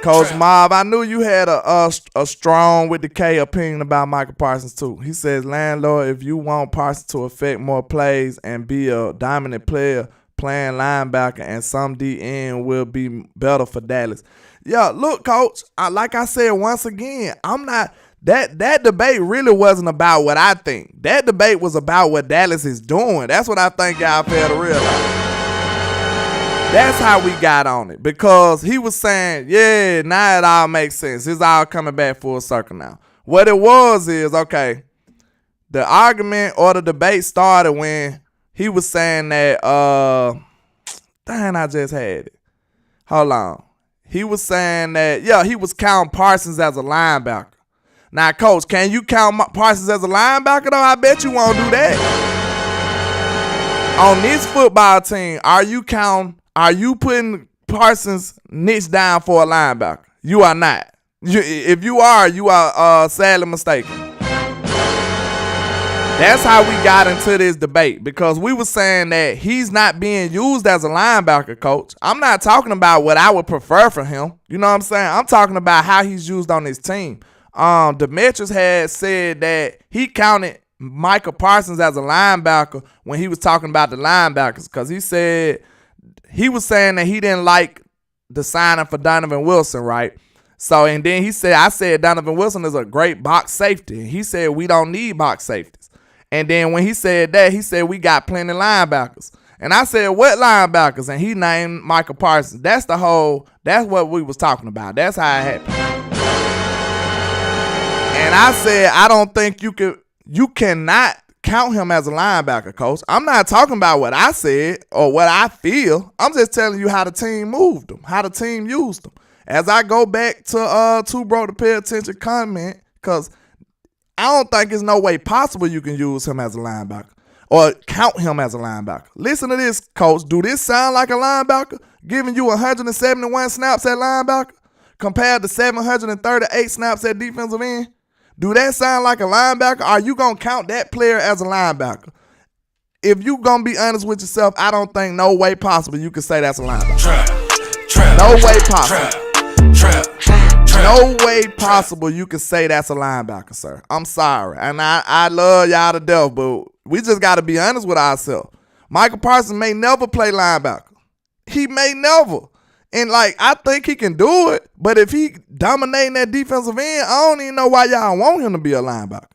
S1: Coach Mob, I knew you had a strong with the K opinion about Michael Parsons too. He says, landlord, if you want Parsons to affect more plays and be a dominant player playing linebacker, and some DN will be better for Dallas. Yeah, look, Coach, like I said once again, I'm not that debate really wasn't about what I think. That debate was about what Dallas is doing. That's what I think y'all fail to realize. That's how we got on it, because he was saying, yeah, now it all makes sense. It's all coming back full circle now. What it was is, okay, the argument or the debate started when he was saying that, dang, I just had it. Hold on. He was saying that, yeah, he was counting Parsons as a linebacker. Now, Coach, can you count Parsons as a linebacker, though? I bet you won't do that. On this football team, are you putting Parsons niche down for a linebacker? You are not. If you are sadly mistaken. That's how we got into this debate, because we were saying that he's not being used as a linebacker, Coach. I'm not talking about what I would prefer for him. You know what I'm saying? I'm talking about how he's used on his team. Demetrius had said that he counted Michael Parsons as a linebacker when he was talking about the linebackers, because he was saying that he didn't like the signing for Donovan Wilson, right? So, and then I said Donovan Wilson is a great box safety. He said we don't need box safeties. And then when he said that, he said we got plenty of linebackers. And I said, what linebackers? And he named Michael Parsons. That's what we was talking about. That's how it happened. And I said, I don't think you cannot count him as a linebacker, coach. I'm not talking about what I said or what I feel. I'm just telling you how the team moved him, how the team used him. As I go back to Two Bro to Pay Attention comment, because I don't think there's no way possible you can use him as a linebacker or count him as a linebacker. Listen to this, coach. Do this sound like a linebacker? Giving you 171 snaps at linebacker compared to 738 snaps at defensive end? Do that sound like a linebacker? Are you going to count that player as a linebacker? If you going to be honest with yourself, I don't think no way possible you can say that's a linebacker. No way possible. No way possible you can say that's a linebacker, sir. I'm sorry. And I love y'all to death, but we just got to be honest with ourselves. Michael Parsons may never play linebacker. He may never. And, I think he can do it, but if he dominating that defensive end, I don't even know why y'all want him to be a linebacker.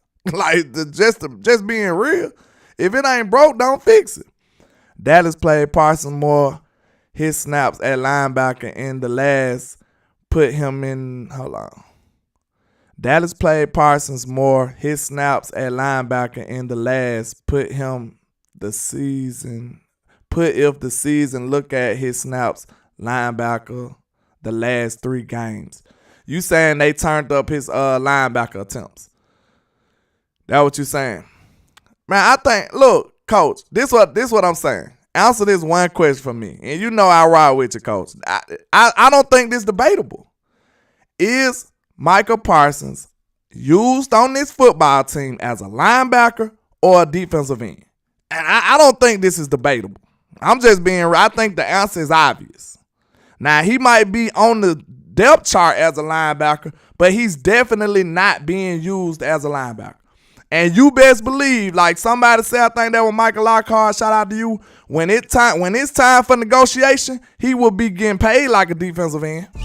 S1: Just being real. If it ain't broke, don't fix it. Dallas played Parsons more his snaps at linebacker in the last put him in, hold on. Dallas played Parsons more his snaps at linebacker in the last put if the season look at his snaps linebacker the last 3 games. You saying they turned up his linebacker attempts. That what you saying? Man, I think, look, coach, this what I'm saying. Answer this one question for me. And you know I ride with you, coach. I don't think this debatable. Is Michael Parsons used on this football team as a linebacker or a defensive end? And I don't think this is debatable. I'm just being, I think the answer is obvious. Now, he might be on the depth chart as a linebacker, but he's definitely not being used as a linebacker. And you best believe, like somebody said, I think that was Michael Lockhart, shout out to you, when it's time for negotiation, he will be getting paid like a defensive end. You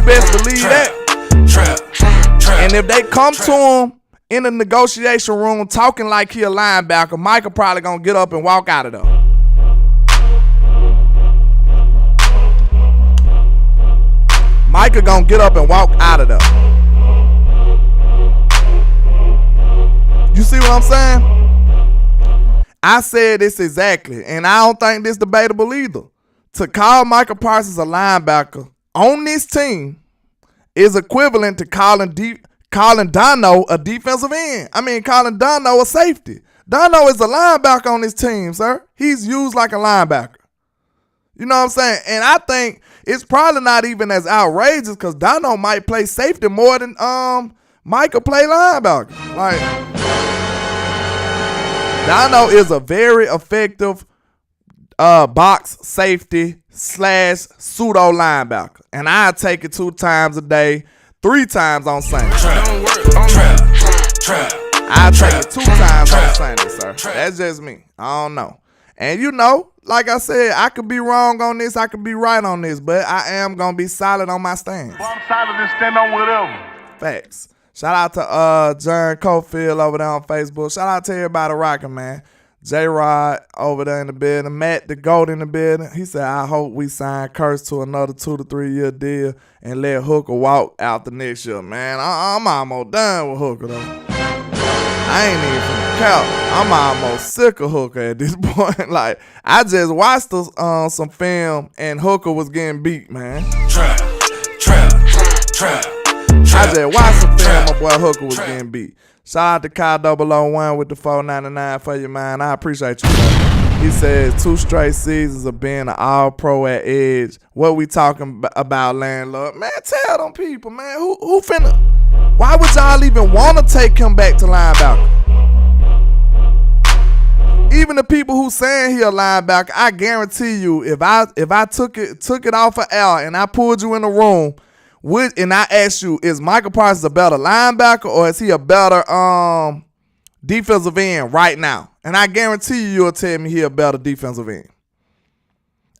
S1: best believe that. And if they come to him in the negotiation room talking like he a linebacker, Michael probably gonna get up and walk out of there. Michael gonna get up and walk out of there. You see what I'm saying? I said this exactly, and I don't think this debatable either. To call Michael Parsons a linebacker on this team is equivalent to calling Dono a defensive end. I mean, calling Dono a safety. Dono is a linebacker on this team, sir. He's used like a linebacker. You know what I'm saying? And I think it's probably not even as outrageous because Dono might play safety more than Michael play linebacker. Like, Dono is a very effective box safety / pseudo linebacker. And I take it 2 times a day, 3 times on Sunday. I take it 2 times on Sunday, sir. That's just me. I don't know. And you know, like I said, I could be wrong on this, I could be right on this, but I am going to be solid on my stand.
S2: Well, I'm solid and stand on whatever.
S1: Facts. Shout out to John Cofield over there on Facebook. Shout out to everybody rocking, man. J-Rod over there in the building. Matt the GOAT in the building. He said, I hope we sign Curse to another 2 to 3 year deal and let Hooker walk out the next year. Man, I'm almost done with Hooker, though. I ain't even finna count. I'm almost sick of Hooker at this point. Like, I just watched some film and Hooker was getting beat, man. I just watched some film, my boy Hooker was getting beat. Shout out to Kyle 001 with the $4.99 for your man. I appreciate you, bro. He says 2 straight seasons of being an all-pro at edge. What we talking about, landlord? Man, tell them people, man. Who finna? Why would y'all even want to take him back to linebacker? Even the people who saying he a linebacker, I guarantee you, if I took it off of Al and I pulled you in the room, and I asked you, is Michael Parsons a better linebacker or is he a better defensive end right now? And I guarantee you'll tell me he a better defensive end.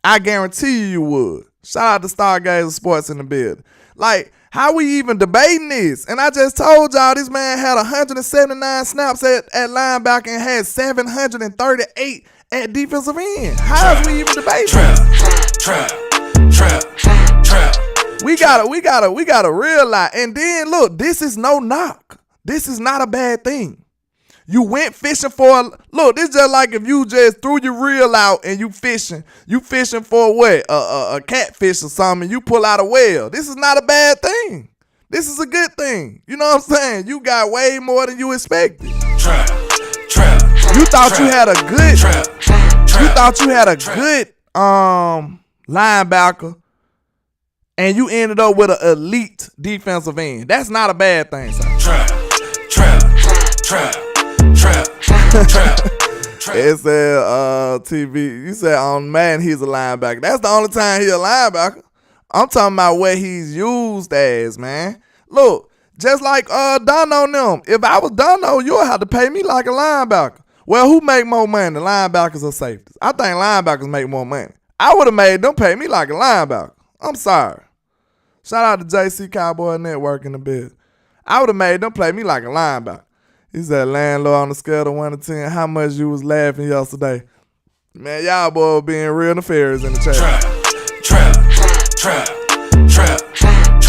S1: I guarantee you would. Shout out to Stargazer Sports in the building. Like, how we even debating this? And I just told y'all this man had 179 snaps at linebacker and had 738 at defensive end. How is we even debating this? We gotta realize. And then look, this is no knock. This is not a bad thing. You went fishing for look, this just like if you just threw your reel out and you fishing for what? A catfish or something, you pull out a whale. This is not a bad thing. This is a good thing. You know what I'm saying? You got way more than you expected. You thought you had a good linebacker, and you ended up with an elite defensive end. That's not a bad thing, son. It said TV. You said on man he's a linebacker. That's the only time he's a linebacker. I'm talking about what he's used as, man. Look, just like Dono and them. If I was Dono, you'll have to pay me like a linebacker. Well, who make more money, linebackers or safeties? I think linebackers make more money. I would have made them pay me like a linebacker. I'm sorry. Shout out to JC Cowboy Network in the biz. I would have made them play me like a linebacker. He said, landlord, on the scale of 1 to 10, how much you was laughing yesterday? Man, y'all boy being real nefarious in the chat.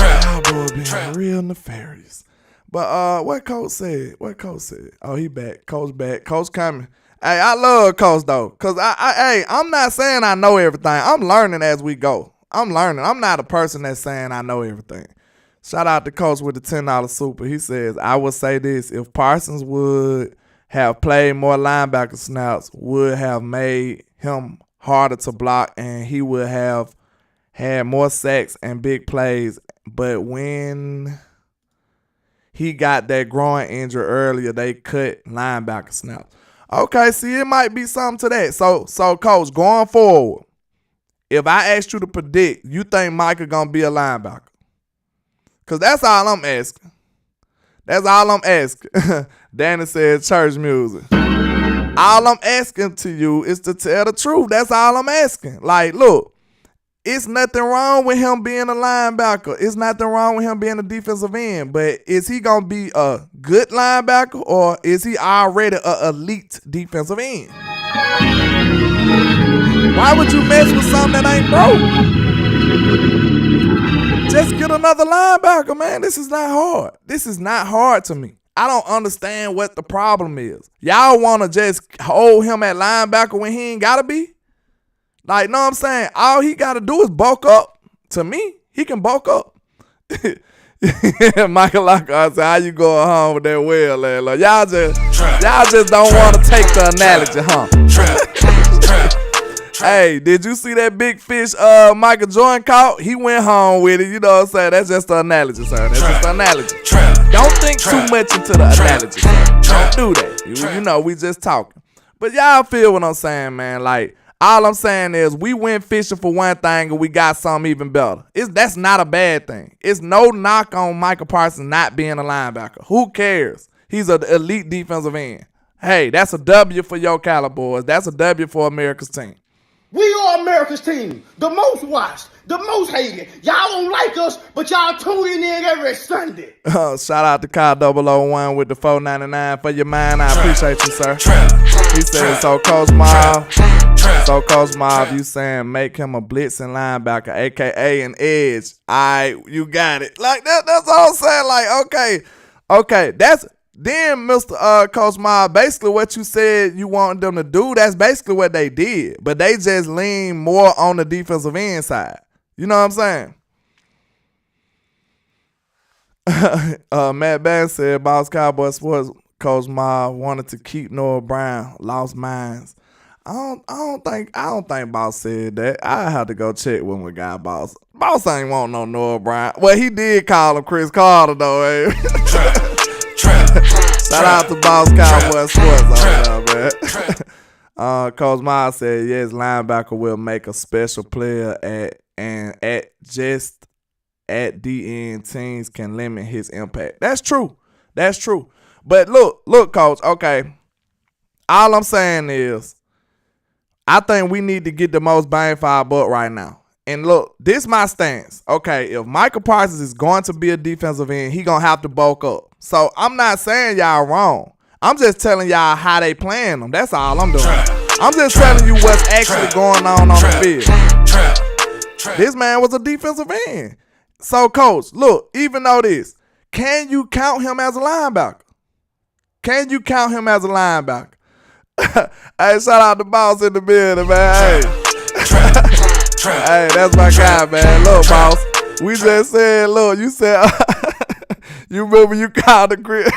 S1: Y'all boy being real nefarious. But what Coach said? Oh, he back. Coach back. Coach coming. Hey, I love Coach though. Cause I'm not saying I know everything. I'm learning as we go. I'm learning. I'm not a person that's saying I know everything. Shout out to Coach with the $10 super. He says, I would say this, if Parsons would have played more linebacker snaps, would have made him harder to block, and he would have had more sacks and big plays. But when he got that groin injury earlier, they cut linebacker snaps. Okay, see, it might be something to that. So Coach, going forward, if I asked you to predict, you think Michael gonna be a linebacker? Because that's all I'm asking. That's all I'm asking. Danny said church music. All I'm asking to you is to tell the truth. That's all I'm asking. Like, look, it's nothing wrong with him being a linebacker. It's nothing wrong with him being a defensive end. But is he going to be a good linebacker, or is he already an elite defensive end? Why would you mess with something that ain't broke? Just get another linebacker, man. This is not hard. This is not hard to me. I don't understand what the problem is. Y'all want to just hold him at linebacker when he ain't got to be? Like, know what I'm saying? All he got to do is bulk up. To me, he can bulk up. Michael Lockhart said, how you going home with that whale, landlord? Y'all just don't want to take the analogy, huh? Hey, did you see that big fish Michael Jordan caught? He went home with it. You know what I'm saying? That's just the analogy, sir. That's just the analogy. Don't think too much into the analogy, sir. Don't do that. You know, we just talking. But y'all feel what I'm saying, man. Like, all I'm saying is we went fishing for one thing and we got something even better. That's not a bad thing. It's no knock on Michael Parsons not being a linebacker. Who cares? He's an elite defensive end. Hey, that's a W for your Cowboys. That's a W for America's team.
S3: We are America's team, the most watched, the most hated. Y'all don't like us, but y'all tuning in every Sunday.
S1: Shout out to Kyle 001 with the $4.99 for your mind. I appreciate you, sir. He said, so Coach Marv, you saying make him a blitzing linebacker, a.k.a. an edge. All right, you got it. Like, that's all I'm saying. Like, okay, that's... Then, Mr. Coach Miles, basically what you said you wanted them to do, that's basically what they did. But they just lean more on the defensive end side. You know what I'm saying? Matt Banks said, Boss Cowboy Sports Coach Miles wanted to keep Noah Brown, lost minds. I don't think Boss said that. I have to go check when we got Boss. Boss ain't want no Noah Brown. Well, he did call him Chris Carter, though, eh? Shout out to Boss Cowboy Sports on there, man. Coach Miles said, yes, linebacker will make a special player at the end, teams can limit his impact. That's true. But look, Coach, okay. All I'm saying is, I think we need to get the most bang for our buck right now. And look, this is my stance. Okay, if Michael Parsons is going to be a defensive end, he going to have to bulk up. So I'm not saying y'all wrong. I'm just telling y'all how they playing them. That's all I'm doing. I'm just telling you what's actually going on the field. This man was a defensive end. So, Coach, look, even though this, can you count him as a linebacker? Can you count him as a linebacker? Hey, shout out to Boss in the building, man. Hey, that's my guy, man. Look, Boss, we just said, look, you said, you remember you called the Chris,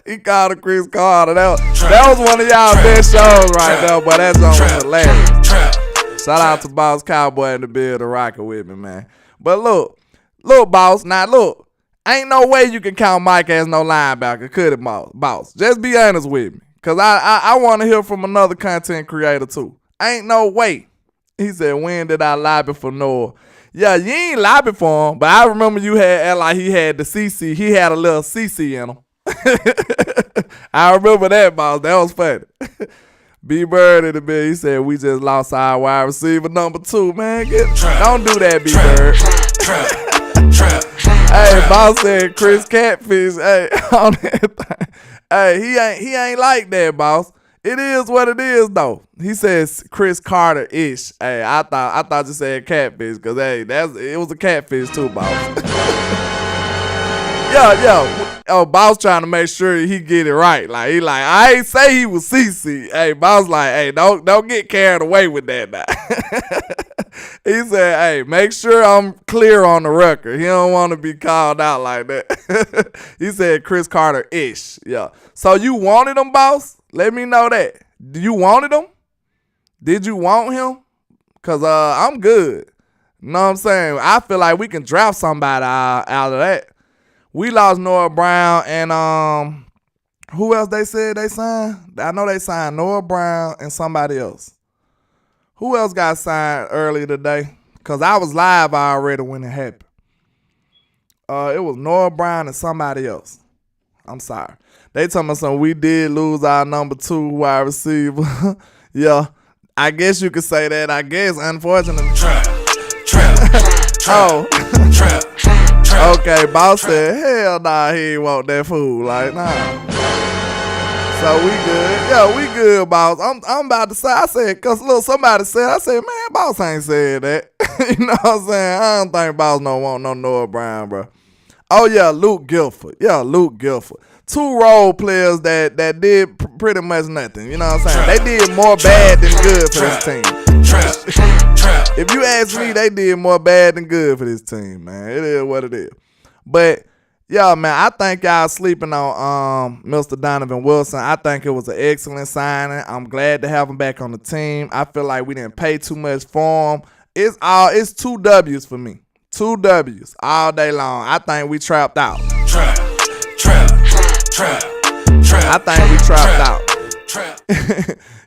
S1: he called the Chris Carter. That was one of y'all best shows right there, but that's on hilarious. Shout out to Boss Cowboy in the building rocking with me, man. But look, Boss, now look, ain't no way you can count Mike as no linebacker, could it, Boss? Just be honest with me, because I want to hear from another content creator, too. Ain't no way. He said, when did I lobby for Noah? Yeah, you ain't lobby for him, but I remember you had, like he had the CC. He had a little CC in him. I remember that, Boss. That was funny. B-Bird in the bit, he said, we just lost our wide receiver number 2, man. Don't do that, B-Bird. Hey, Boss said Chris Catfish. Hey, on that thing. Hey, he ain't like that, Boss. It is what it is, though. He says Chris Carter-ish. Hey, I thought you said catfish, because, hey, it was a catfish, too, Boss. Yeah. Oh, Boss trying to make sure he get it right. Like, I ain't say he was CC. Hey, Boss like, hey, don't get carried away with that now. He said, hey, make sure I'm clear on the record. He don't want to be called out like that. He said Chris Carter-ish. Yeah. So you wanted him, Boss? Let me know that. You wanted him? Did you want him? Because I'm good. You know what I'm saying? I feel like we can draft somebody out of that. We lost Noah Brown and who else they said they signed? I know they signed Noah Brown and somebody else. Who else got signed earlier today? Because I was live already when it happened. It was Noah Brown and somebody else. I'm sorry. They told me something. We did lose our number 2 wide receiver. Yeah. I guess you could say that. I guess, unfortunately. Oh. Okay, Boss said, hell nah, he ain't want that food. Like, nah. So we good. Yeah, we good, Boss. I'm about to say, I said, because look, somebody said, I said, man, Boss ain't said that. You know what I'm saying? I don't think Boss don't want no Noah Brown, bro. Oh, yeah, Luke Guilford. 2 role players that did pretty much nothing. You know what I'm saying? They did more bad than good for this team. If you ask me, they did more bad than good for this team, man. It is what it is. But, yeah, man, I think y'all sleeping on Mr. Donovan Wilson. I think it was an excellent signing. I'm glad to have him back on the team. I feel like we didn't pay too much for him. It's 2 W's for me. 2 W's all day long. I think we trapped out. I think we trapped out.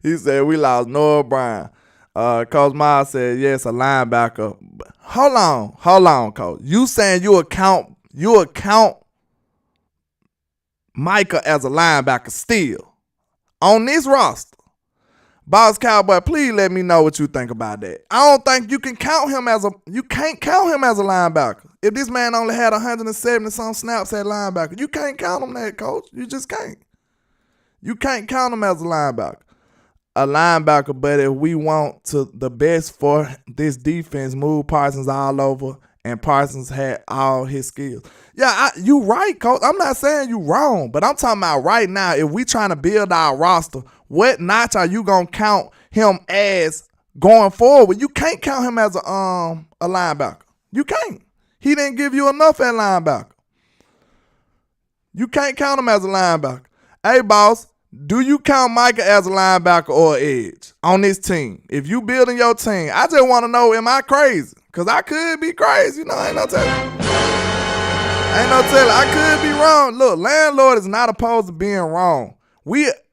S1: He said we lost Noah Brown. Coach Miles said, yes, a linebacker. Hold on, Coach. You saying you account Micah as a linebacker still on this roster? Boss Cowboy, please let me know what you think about that. I don't think you can't count him as a linebacker. If this man only had 170 some snaps at linebacker, you can't count him that, Coach. You just can't. You can't count him as a linebacker. But if we want to the best for this defense, move Parsons all over, and Parsons had all his skills. Yeah, you right, Coach. I'm not saying you wrong, but I'm talking about right now, if we trying to build our roster, what notch are you going to count him as going forward? You can't count him as a linebacker. You can't. He didn't give you enough at linebacker. You can't count him as a linebacker. Hey, Boss, do you count Micah as a linebacker or edge on this team? If you building your team, I just want to know, am I crazy? Because I could be crazy. You know, ain't no telling. I could be wrong. Look, landlord is not opposed to being wrong.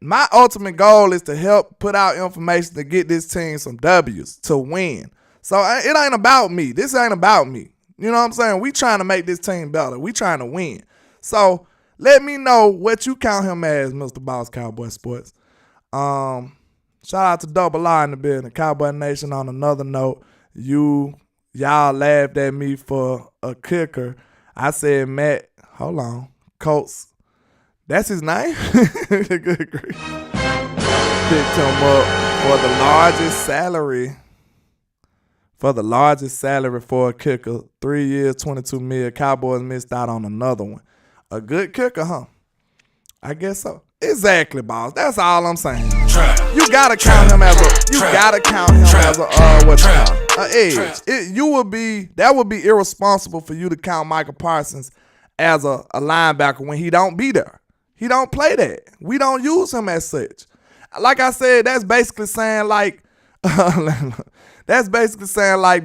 S1: My ultimate goal is to help put out information to get this team some W's to win. So it ain't about me. This ain't about me. You know what I'm saying? We trying to make this team better. We trying to win. So let me know what you count him as, Mr. Boss Cowboy Sports. Shout out to Double R in the building. Cowboy Nation, on another note, y'all laughed at me for a kicker. I said, Matt, hold on, Colts. That's his name? Good grief. Picked him up for the largest salary. For the largest salary for a kicker. 3 years, $22 million. Cowboys missed out on another one. A good kicker, huh? I guess so. Exactly, boss. That's all I'm saying. You gotta count him as a edge. That would be irresponsible for you to count Michael Parsons as a linebacker when he don't be there. He don't play that. We don't use him as such. Like I said, that's basically saying like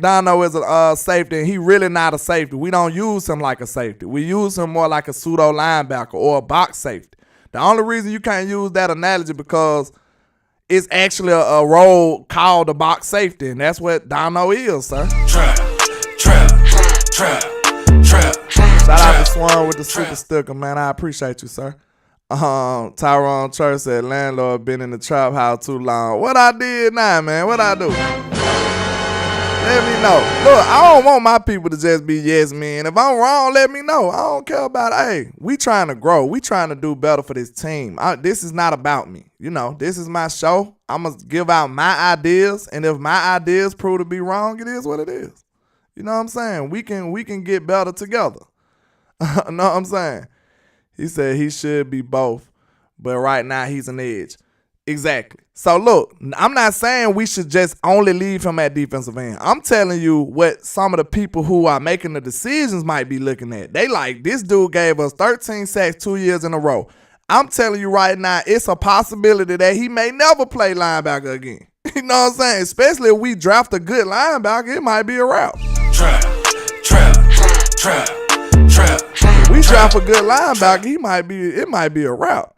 S1: Dono is a safety and he really not a safety. We don't use him like a safety. We use him more like a pseudo linebacker or a box safety. The only reason you can't use that analogy because it's actually a role called the box safety, and that's what Dono is, sir. Trap. Shout out to Swan with the super sticker, man. I appreciate you, sir. Tyrone Church said, landlord been in the trap house too long. What I did now, man? What I do? Let me know. Look, I don't want my people to just be yes men. If I'm wrong, let me know. I don't care about it. Hey, we trying to grow. We trying to do better for this team. This is not about me. You know, this is my show. I'm going to give out my ideas. And if my ideas prove to be wrong, it is what it is. You know what I'm saying? We can get better together. Know what I'm saying? He said he should be both. But right now, he's an edge. Exactly. So look, I'm not saying we should just only leave him at defensive end. I'm telling you what some of the people who are making the decisions might be looking at. They like, this dude gave us 13 sacks 2 years in a row. I'm telling you right now, it's a possibility that he may never play linebacker again. You know what I'm saying? Especially if we draft a good linebacker, it might be a route. Trap. If we draft a good linebacker, it might be a route.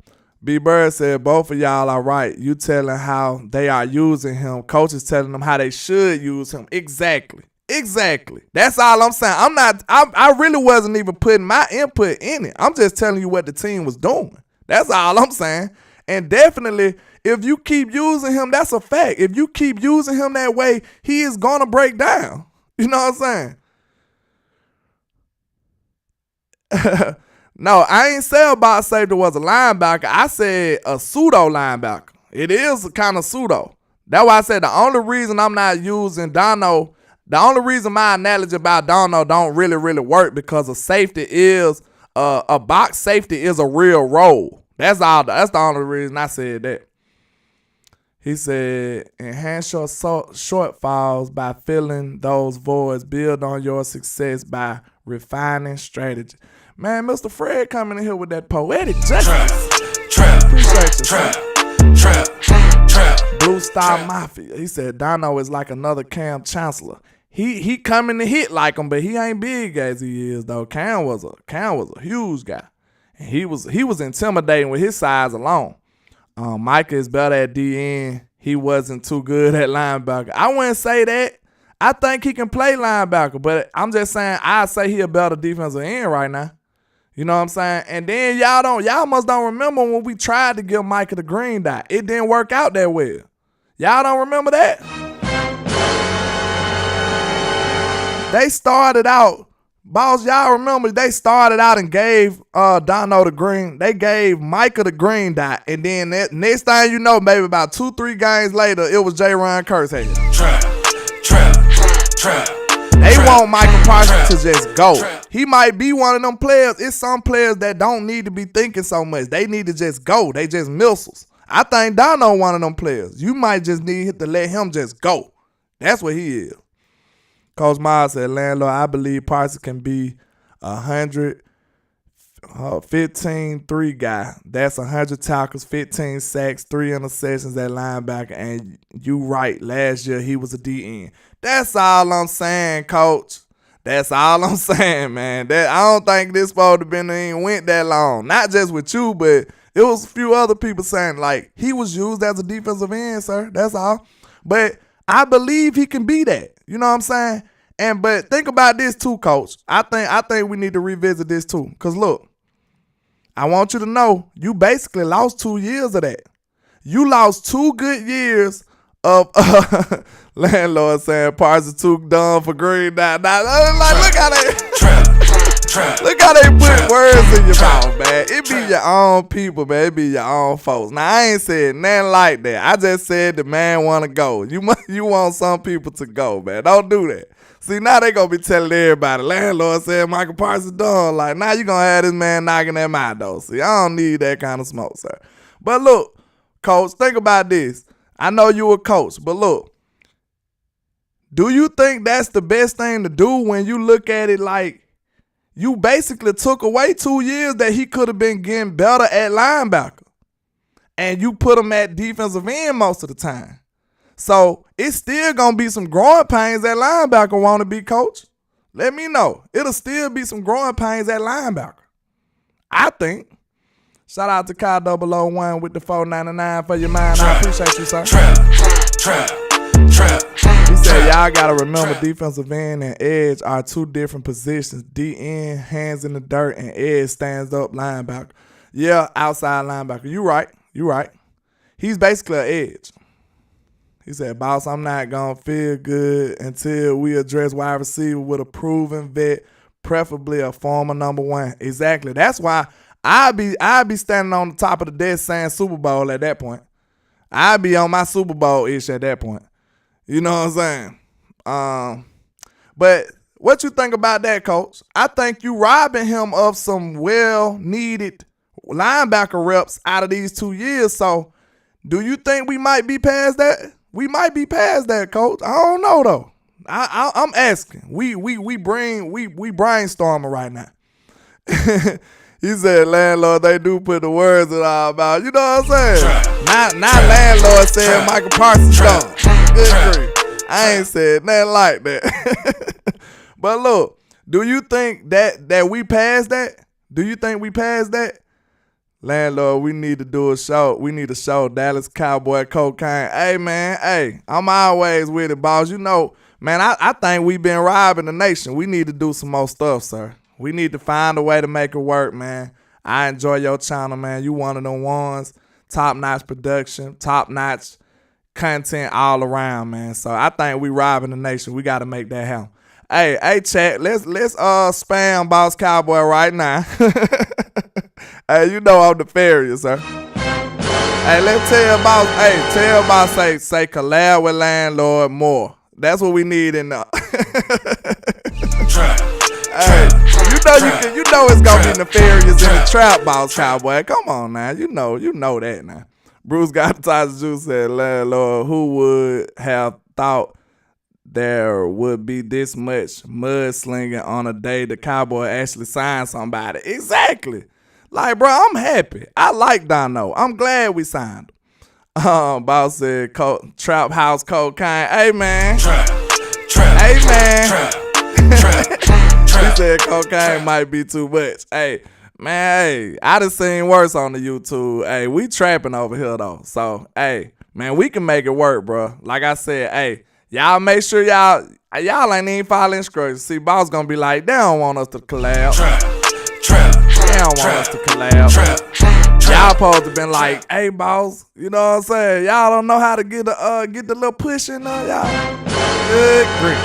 S1: B. Bird said, both of y'all are right. You telling how they are using him. Coach is telling them how they should use him. Exactly. That's all I'm saying. I really wasn't even putting my input in it. I'm just telling you what the team was doing. That's all I'm saying. And definitely, if you keep using him, that's a fact. If you keep using him that way, he is going to break down. You know what I'm saying? No, I ain't say about safety was a linebacker. I said a pseudo linebacker. It is kind of pseudo. That's why I said the only reason I'm not using Dono, the only reason my analogy about Dono don't really work because a safety is a box safety is a real role. That's all. That's the only reason I said that. He said, enhance your shortfalls by filling those voids. Build on your success by refining strategy. Man, Mr. Fred coming in here with that poetic justice. Appreciate you. Blue Star Mafia. He said Dono is like another Cam Chancellor. He coming to hit like him, but he ain't big as he is though. Cam was a huge guy, and he was intimidating with his size alone. Micah is better at DN. He wasn't too good at linebacker. I wouldn't say that. I think he can play linebacker, but I'm just saying I'd say he a better defensive end right now. You know what I'm saying? And then y'all must don't remember when we tried to give Micah the green dot. It didn't work out that well. Y'all don't remember that? They started out, boss, y'all remember they started out and gave Dono the green. They gave Micah the green dot. And then next thing you know, maybe about 2-3 games later, it was J. Ron Kershaw. Trap. They want Michael Parsons to just go. He might be one of them players. It's some players that don't need to be thinking so much. They need to just go. They just missiles. I think Dono one of them players. You might just need to let him just go. That's what he is. Coach Miles said, landlord, I believe Parsons can be 15-3 guy. That's 100 tackles, 15 sacks, 3 interceptions at linebacker. And you right, last year he was a DN. That's all I'm saying, coach. That's all I'm saying, man. I don't think this supposed to been even went that long. Not just with you, but it was a few other people saying, like, he was used as a defensive end, sir. That's all. But I believe he can be that. You know what I'm saying? But think about this too, coach. I think we need to revisit this too. Because look, I want you to know you basically lost 2 years of that. You lost 2 good years of landlord saying Parsons too dumb for green dot. Look how they put words in your mouth, man. It be your own people, man. It be your own folks. Now I ain't said nothing like that. I just said the man want to go. You want some people to go, man. Don't do that. See, now they gonna be telling everybody, landlord said Michael Parsons dumb. Like, now you gonna have this man knocking at my door. See, I don't need that kind of smoke, sir. But look, coach, think about this. I know you a coach, but look, do you think that's the best thing to do when you look at it like you basically took away 2 years that he could have been getting better at linebacker, and you put him at defensive end most of the time? So it's still going to be some growing pains at linebacker, want to be coach. Let me know. It'll still be some growing pains at linebacker, I think. Shout out to Kyle 001 with the $4.99 for your mind. I appreciate you, sir. He said, y'all got to remember defensive end and edge are two different positions. D-end, hands in the dirt, and edge stands up linebacker. Yeah, outside linebacker. You right. He's basically an edge. He said, boss, I'm not going to feel good until we address wide receiver with a proven vet, preferably a former number one. Exactly. That's why I'd be standing on the top of the desk saying Super Bowl at that point. I'd be on my Super Bowl-ish at that point. You know what I'm saying? But what you think about that, coach? I think you robbing him of some well-needed linebacker reps out of these 2 years. So do you think we might be past that? We might be past that, coach. I don't know though. I'm asking. We brainstorming right now. He said, landlord, they do put the words in our mouth. You know what I'm saying? Not landlord said Michael Parsons don't. Good grief. I ain't said nothing like that. But look, do you think that we passed that? Do you think we passed that? Landlord, we need to do a show. We need to show Dallas Cowboy cocaine. Hey, man, hey, I'm always with it, boss. You know, man, I think we've been robbing the nation. We need to do some more stuff, sir. We need to find a way to make it work, man. I enjoy your channel, man. You one of them ones. Top-notch production, top-notch content all around, man. So I think we robbing the nation. We got to make that happen. Hey, chat, let's spam Boss Cowboy right now. Hey, you know I'm nefarious, sir. Hey, let's tell Boss, say collab with landlord more. That's what we need in the Hey, you know it's gonna be nefarious in the trap, Boss Cowboy. Come on now, you know that now. Bruce got the Tyson Juice said, landlord, who would have thought there would be this much mudslinging on a day the Cowboy actually signed somebody? Exactly. Like, bro, I'm happy. I like Dono. I'm glad we signed him. Boss said, trap house cocaine. Hey, man. Hey, man. He said cocaine might be too much. Hey, man, hey, I done seen worse on the YouTube. Hey, we trapping over here, though. So, hey, man, we can make it work, bro. Like I said, hey, y'all make sure y'all ain't even following instructions. See, boss gonna be like, they don't want us to collab. They don't want us to collab. Y'all supposed to been like, hey, boss, you know what I'm saying? Y'all don't know how to get the little push in there, y'all. Good grief.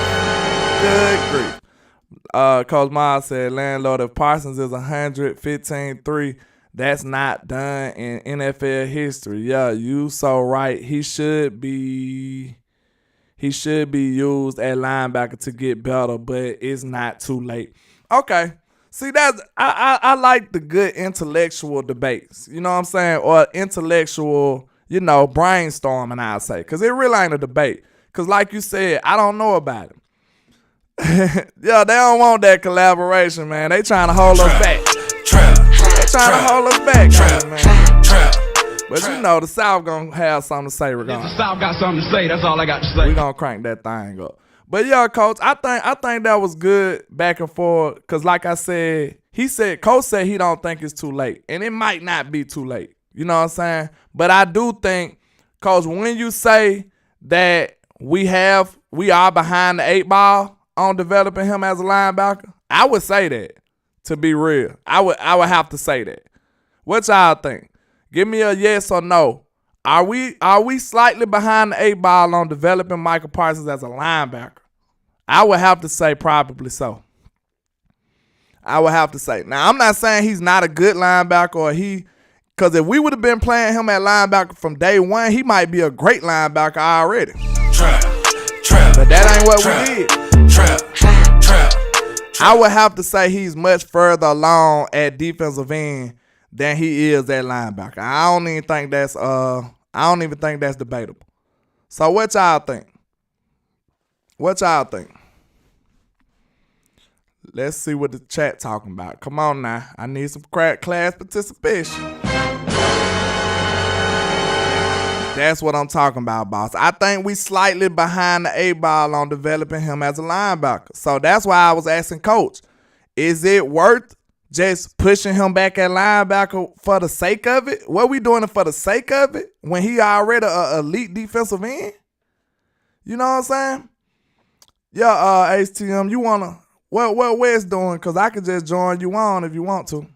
S1: Coach Miles said, landlord, if Parsons is 115-3, that's not done in NFL history. Yeah, you so right. He should be used at linebacker to get better, but it's not too late. Okay. See, I like the good intellectual debates, you know what I'm saying? Or intellectual, brainstorming, I'll say. Because it really ain't a debate. Because like you said, I don't know about it. Yeah, they don't want that collaboration, man. They trying to hold us back. They trying to hold us back, man. But the South gonna have something to say regardless.
S4: The South got something to say. That's all I got to say.
S1: We gonna crank that thing up. But yeah, Coach, I think that was good back and forth. Cause like I said, Coach said he don't think it's too late, and it might not be too late. You know what I'm saying? But I do think, Coach, when you say that we are behind the 8 ball on developing him as a linebacker, I would say that. To be real, I would have to say that. What y'all think? Give me a yes or no. Are we slightly behind the 8 ball on developing Michael Parsons as a linebacker? I would have to say probably so. I would have to say. Now, I'm not saying he's not a good linebacker because if we would have been playing him at linebacker from day one, he might be a great linebacker already. But that ain't what we did. I would have to say he's much further along at defensive end than he is at linebacker. I don't even think that's debatable. So what y'all think? What y'all think? Let's see what the chat talking about. Come on now. I need some class participation. That's what I'm talking about, boss. I think we slightly behind the 8-ball on developing him as a linebacker. So that's why I was asking Coach, is it worth just pushing him back at linebacker for the sake of it? What we doing it for the sake of it when he already an elite defensive end? You know what I'm saying? Yeah, HTM, you want to... What Wes doing? Because I could just join you on if you want to.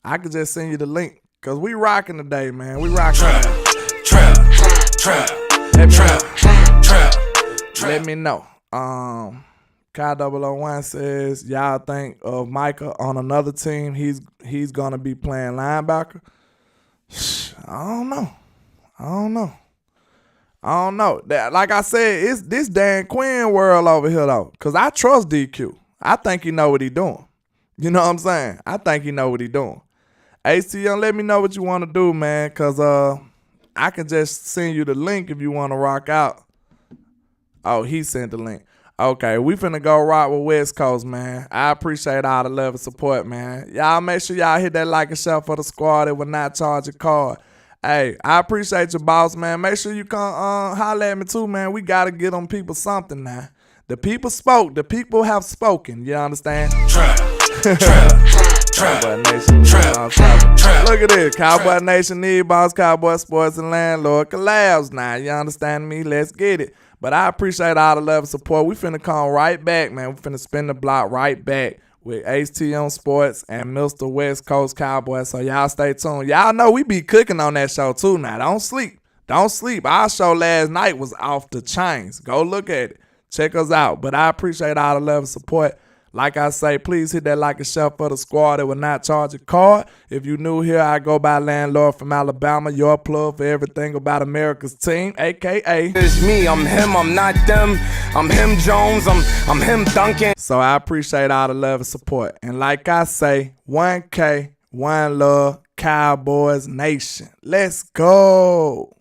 S1: I could just send you the link. Because we rocking today, man. We rocking today. Let me know. Kai001 says, y'all think of Micah on another team, he's going to be playing linebacker? I don't know. Like I said, it's this Dan Quinn world over here, though. Because I trust DQ. I think he know what he doing. You know what I'm saying? I think he know what he doing. HTM, let me know what you want to do, man, because I can just send you the link if you want to rock out. Oh, he sent the link. Okay, we finna go rock with West Coast, man. I appreciate all the love and support, man. Y'all make sure y'all hit that like and share for the squad that will not charge a card. Hey, I appreciate you, boss, man. Make sure you come holler at me, too, man. We got to get them people something now. The people spoke. The people have spoken. You understand? Cowboy Nation. Look at this. Cowboy Nation need boss, Cowboy Sports and Landlord collabs now. You understand me? Let's get it. But I appreciate all the love and support. We finna come right back, man. We finna spin the block right back with HTM Sports and Mr. West Coast Cowboy. So y'all stay tuned. Y'all know we be cooking on that show too now. Don't sleep. Our show last night was off the chains. Go look at it. Check us out. But I appreciate all the love and support. Like I say, please hit that like and share for the squad that will not charge a card. If you new here, I go by Landlord from Alabama, your plug for everything about America's team, a.k.a.
S5: It's me, I'm him, I'm not them. I'm him Jones, I'm him Duncan.
S1: So I appreciate all the love and support. And like I say, 1K, 1 love, Cowboys Nation. Let's go.